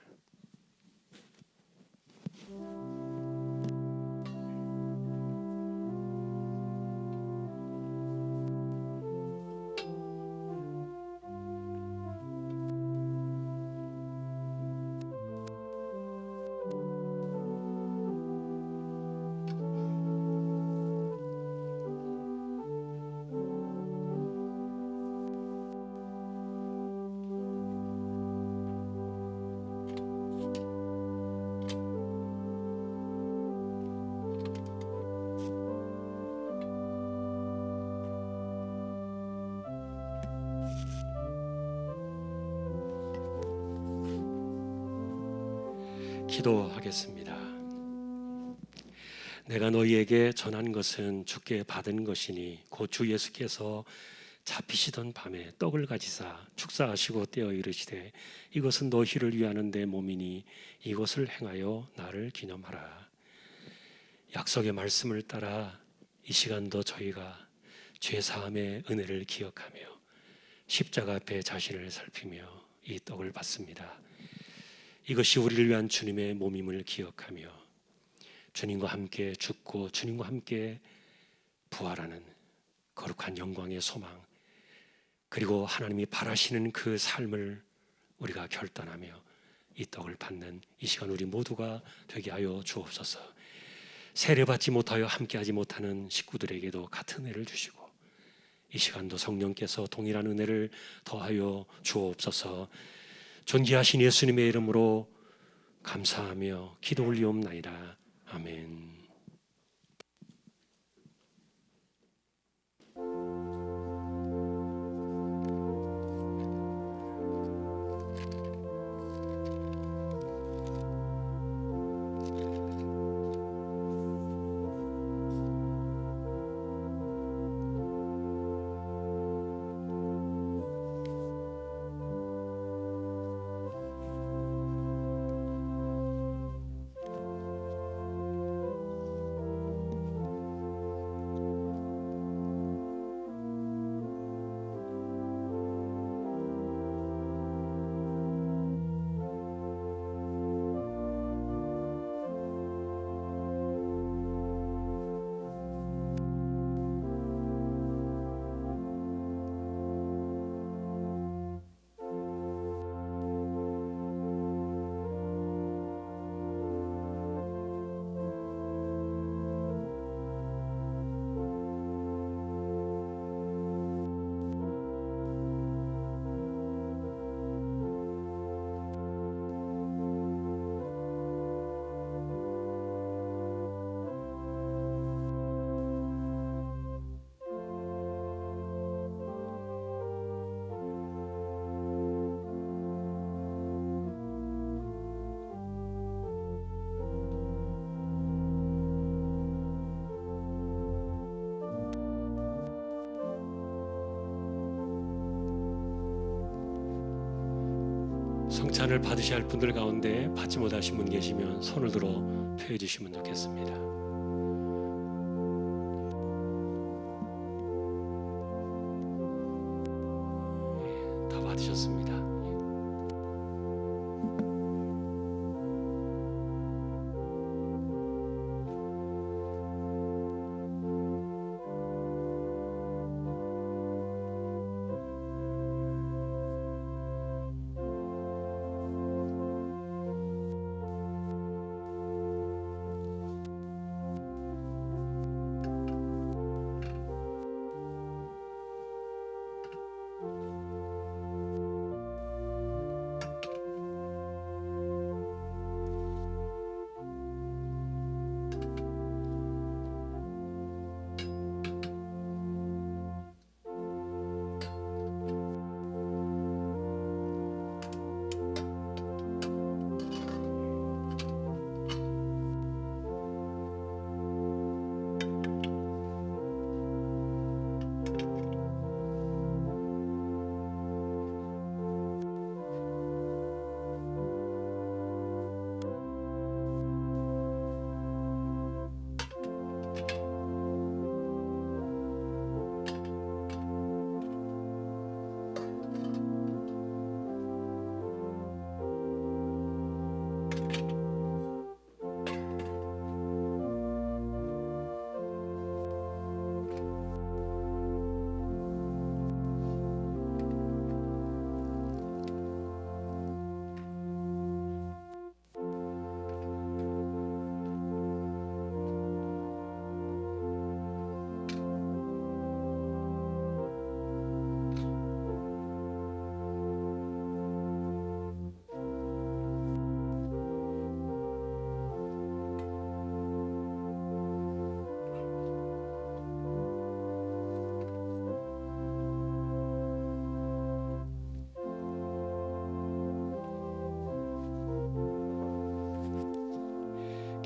기도하겠습니다. 내가 너희에게 전한 것은 주께 받은 것이니 곧 주 예수께서 잡히시던 밤에 떡을 가지사 축사하시고 떼어 이르시되 이것은 너희를 위하는 내 몸이니 이것을 행하여 나를 기념하라. 약속의 말씀을 따라 이 시간도 저희가 죄사함의 은혜를 기억하며 십자가 앞에 자신을 살피며 이 떡을 받습니다. 이것이 우리를 위한 주님의 몸임을 기억하며 주님과 함께 죽고 주님과 함께 부활하는 거룩한 영광의 소망, 그리고 하나님이 바라시는 그 삶을 우리가 결단하며 이 떡을 받는 이 시간 우리 모두가 되게 하여 주옵소서. 세례받지 못하여 함께하지 못하는 식구들에게도 같은 은혜를 주시고 이 시간도 성령께서 동일한 은혜를 더하여 주옵소서. 존귀하신 예수님의 이름으로 감사하며 기도 올리옵나이다. 아멘. 성찬을 받으셔야 할 분들 가운데 받지 못하신 분 계시면 손을 들어 표해 주시면 좋겠습니다. 다 받으셨습니다.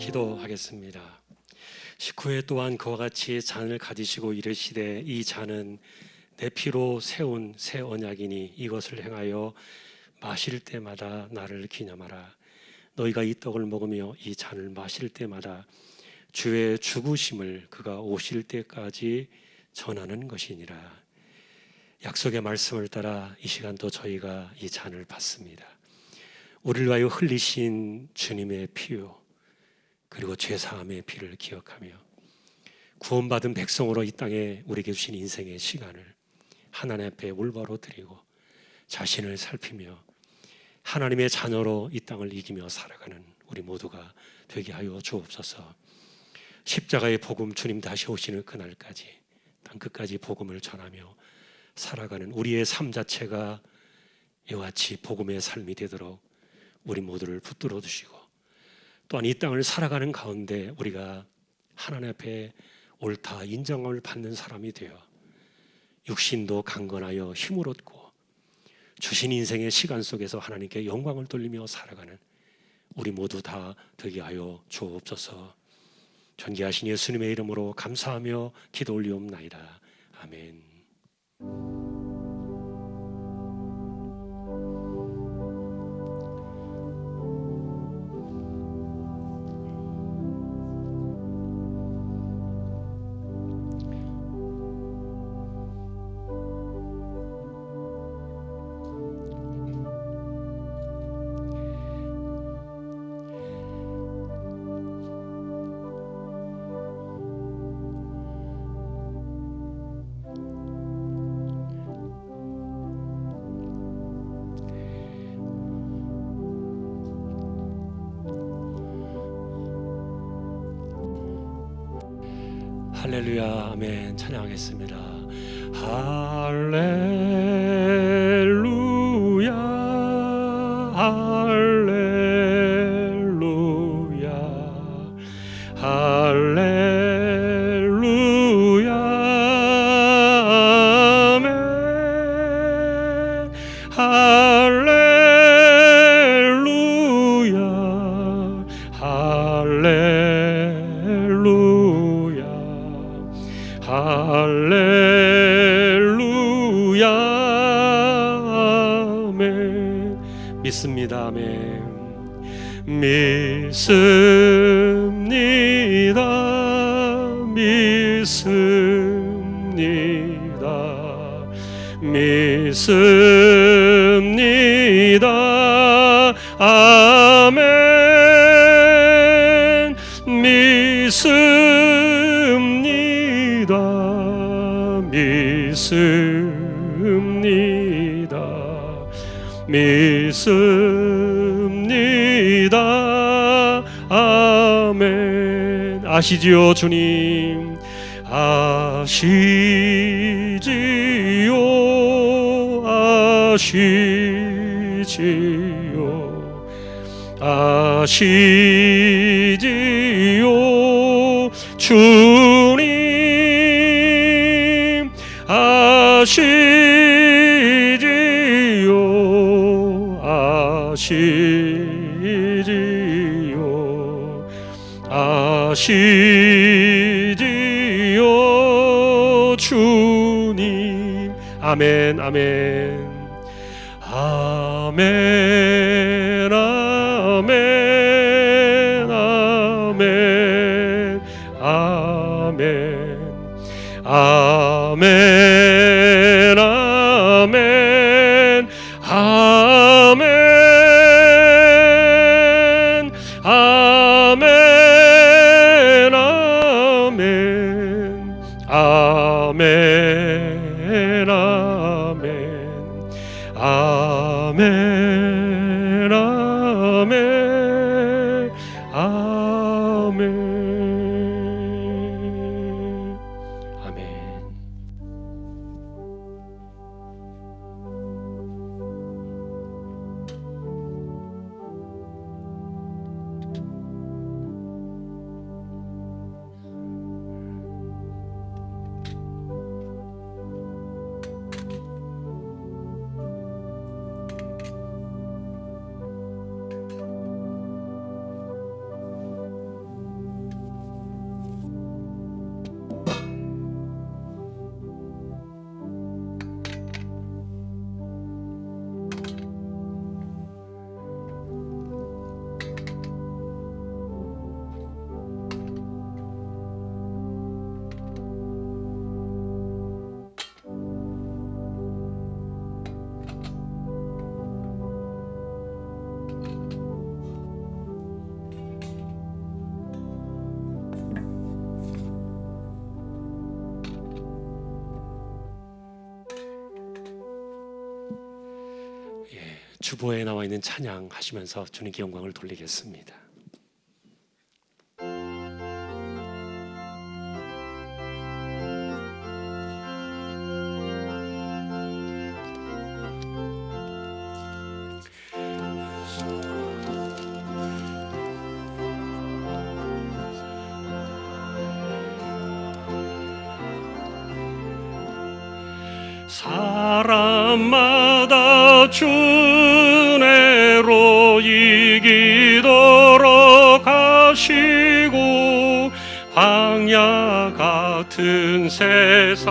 기도하겠습니다. 19회 또한 그와 같이 잔을 가지시고 이르시되 이 잔은 내 피로 세운 새 언약이니 이것을 행하여 마실 때마다 나를 기념하라. 너희가 이 떡을 먹으며 이 잔을 마실 때마다 주의 죽으심을 그가 오실 때까지 전하는 것이니라. 약속의 말씀을 따라 이 시간도 저희가 이 잔을 받습니다. 우리를 위하여 흘리신 주님의 피요 그리고 죄사함의 피를 기억하며 구원받은 백성으로 이 땅에 우리에게 주신 인생의 시간을 하나님 앞에 올바로 드리고 자신을 살피며 하나님의 자녀로 이 땅을 이기며 살아가는 우리 모두가 되게 하여 주옵소서. 십자가의 복음, 주님 다시 오시는 그날까지 땅끝까지 복음을 전하며 살아가는 우리의 삶 자체가 이와 같이 복음의 삶이 되도록 우리 모두를 붙들어 주시고, 또한 이 땅을 살아가는 가운데 우리가 하나님 앞에 옳다 인정을 받는 사람이 되어 육신도 강건하여 힘을 얻고 주신 인생의 시간 속에서 하나님께 영광을 돌리며 살아가는 우리 모두 다 되게 하여 주옵소서. 존귀하신 예수님의 이름으로 감사하며 기도 올리옵나이다. 아멘. 할렐루야, 아멘. 찬양하겠습니다. 할렐루야, 할렐루야, 할렐루야, 아멘. 할렐루야, 할렐루야, 할렐루야, 아멘. 믿습니다. 아멘. 믿습니다. 믿습니다. 믿습니다. 아멘. 믿습니다. 믿습니다. 믿습니다. 아멘. 아시지요 주님, 아시지요, 아시지요, 아시지요 주님, 아시지요, 아시지요, 아시지요 주님. 아멘. 아멘. 아멘. 아멘. 아멘. 아멘. 아멘. 아멘. 아멘. 아멘. 아멘. 아멘. 아멘. 아멘. 아멘. 주보에 나와 있는 찬양 하시면서 주님께 영광을 돌리겠습니다. 사람마다 주내로 이기도록 하시고 광야 같은 세상에서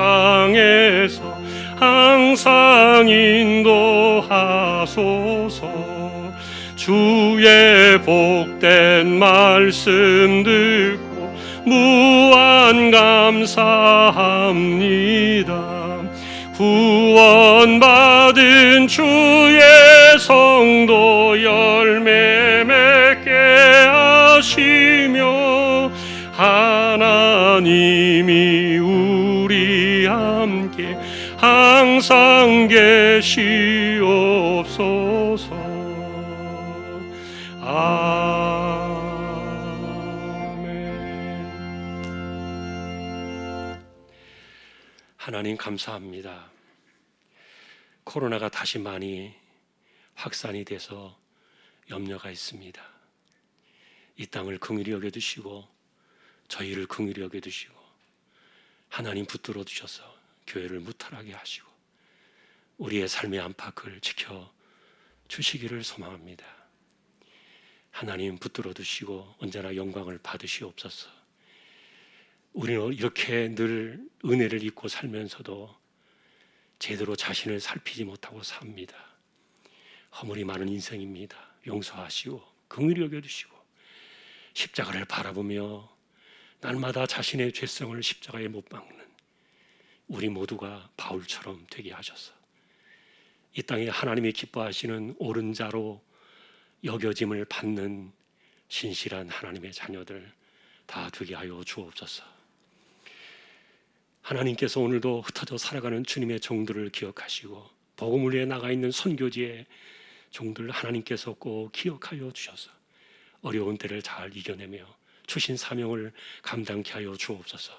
항상 인도하소서. 주의 복된 말씀 듣고 무한 감사합니다. 구원받은 주의 성도 열매 맺게 하시며 하나님이 우리 함께 항상 계시옵소서. 하나님 감사합니다. 코로나가 다시 많이 확산이 돼서 염려가 있습니다. 이 땅을 긍휼히 여겨주시고 저희를 긍휼히 여겨주시고 하나님 붙들어 주셔서 교회를 무탈하게 하시고 우리의 삶의 안팎을 지켜주시기를 소망합니다. 하나님 붙들어 주시고 언제나 영광을 받으시옵소서. 우리는 이렇게 늘 은혜를 잊고 살면서도 제대로 자신을 살피지 못하고 삽니다. 허물이 많은 인생입니다. 용서하시고 긍휼히 여겨주시고 십자가를 바라보며 날마다 자신의 죄성을 십자가에 못 박는 우리 모두가 바울처럼 되게 하셔서 이 땅에 하나님이 기뻐하시는 옳은 자로 여겨짐을 받는 신실한 하나님의 자녀들 다 되게 하여 주옵소서. 하나님께서 오늘도 흩어져 살아가는 주님의 종들을 기억하시고 복음을 위해 나가 있는 선교지의 종들 하나님께서 꼭 기억하여 주셔서 어려운 때를 잘 이겨내며 주신 사명을 감당케 하여 주옵소서.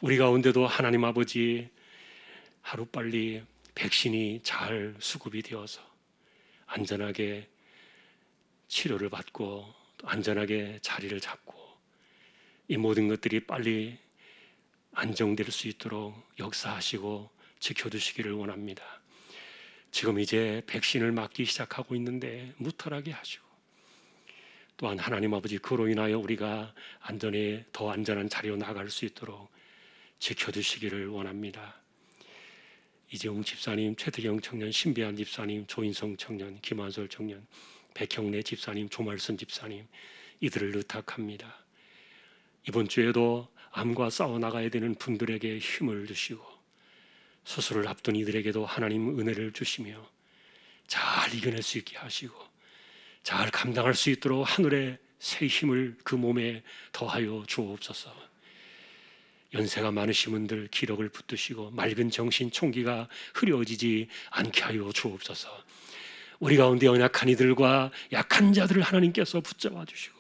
우리 가운데도 하나님 아버지 하루빨리 백신이 잘 수급이 되어서 안전하게 치료를 받고 안전하게 자리를 잡고 이 모든 것들이 빨리 안정될 수 있도록 역사하시고 지켜주시기를 원합니다. 지금 이제 백신을 맞기 시작하고 있는데 무탈하게 하시고 또한 하나님 아버지 그로 인하여 우리가 안전에 더 안전한 자리로 나갈 수 있도록 지켜주시기를 원합니다. 이재용 집사님, 최태경 청년, 신배한 집사님, 조인성 청년, 김한솔 청년, 백형래 집사님, 조말순 집사님 이들을 의탁합니다. 이번 주에도 암과 싸워나가야 되는 분들에게 힘을 주시고 수술을 앞둔 이들에게도 하나님 은혜를 주시며 잘 이겨낼 수 있게 하시고 잘 감당할 수 있도록 하늘의 새 힘을 그 몸에 더하여 주옵소서. 연세가 많으신 분들 기력을 붙드시고 맑은 정신 총기가 흐려지지 않게 하여 주옵소서. 우리 가운데 연약한 이들과 약한 자들을 하나님께서 붙잡아 주시고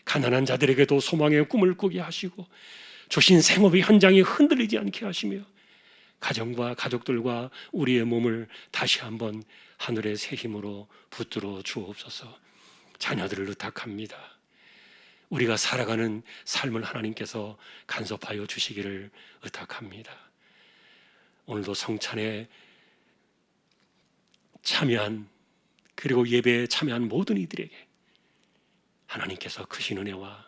가난한 자들에게도 소망의 꿈을 꾸게 하시고 주신 생업의 현장이 흔들리지 않게 하시며 가정과 가족들과 우리의 몸을 다시 한번 하늘의 새 힘으로 붙들어 주옵소서. 자녀들을 의탁합니다. 우리가 살아가는 삶을 하나님께서 간섭하여 주시기를 의탁합니다. 오늘도 성찬에 참여한 그리고 예배에 참여한 모든 이들에게 하나님께서 크신 은혜와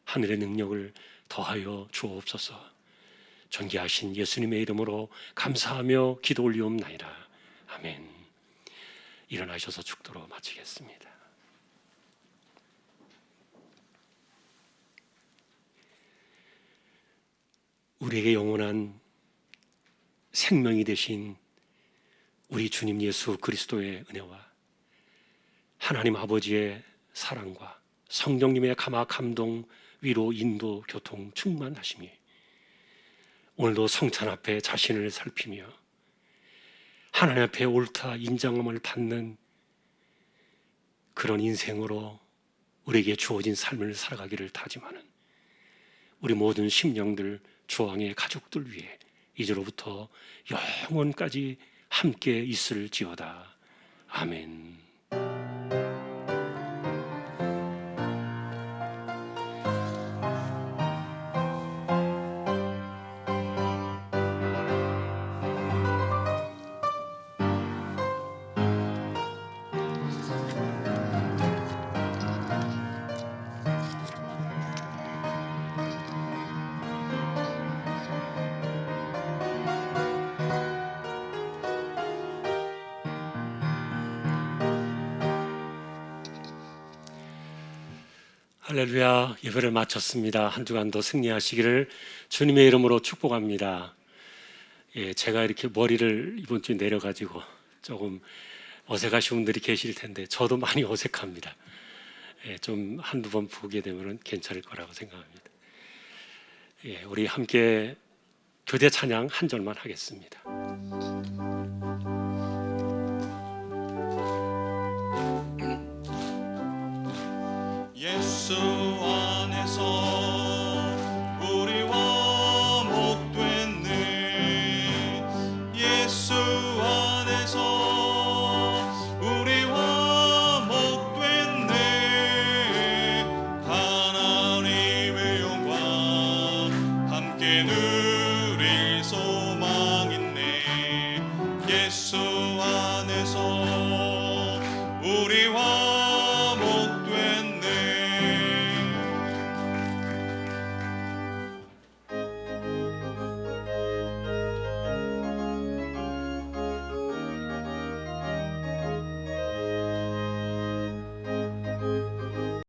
하늘의 능력을 더하여 주옵소서. 존귀하신 예수님의 이름으로 감사하며 기도 올리옵나이다. 아멘. 일어나셔서 축도로 마치겠습니다. 우리에게 영원한 생명이 되신 우리 주님 예수 그리스도의 은혜와 하나님 아버지의 사랑과 성령님의 감화 감동 위로 인도 교통 충만하심이 오늘도 성찬 앞에 자신을 살피며 하나님 앞에 옳다 인정함을 받는 그런 인생으로 우리에게 주어진 삶을 살아가기를 다짐하는 우리 모든 심령들, 주왕의 가족들 위해 이제로부터 영원까지 함께 있을지어다. 아멘. 할렐루야. 예배를 마쳤습니다. 한 주간도 승리하시기를 주님의 이름으로 축복합니다. 제가 이렇게 머리를 이번 주에 내려가지고 조금 어색하신 분들이 계실 텐데 저도 많이 어색합니다. 좀 한두 번 보게 되면 괜찮을 거라고 생각합니다. 우리 함께 교대 찬양 한 절만 하겠습니다.